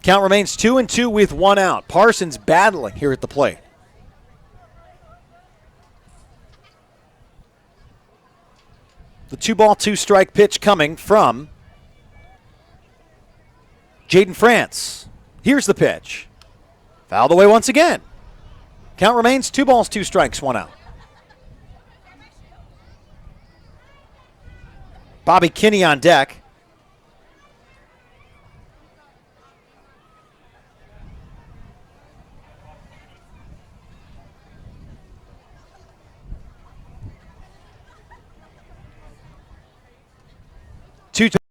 Count remains 2-2 with 1 out. Parsons battling here at the plate. The 2-ball, 2-strike pitch coming from Jaden France. Here's the pitch. Fouled away once again. Count remains 2 balls, 2 strikes, 1 out. Bobby Kinney on deck.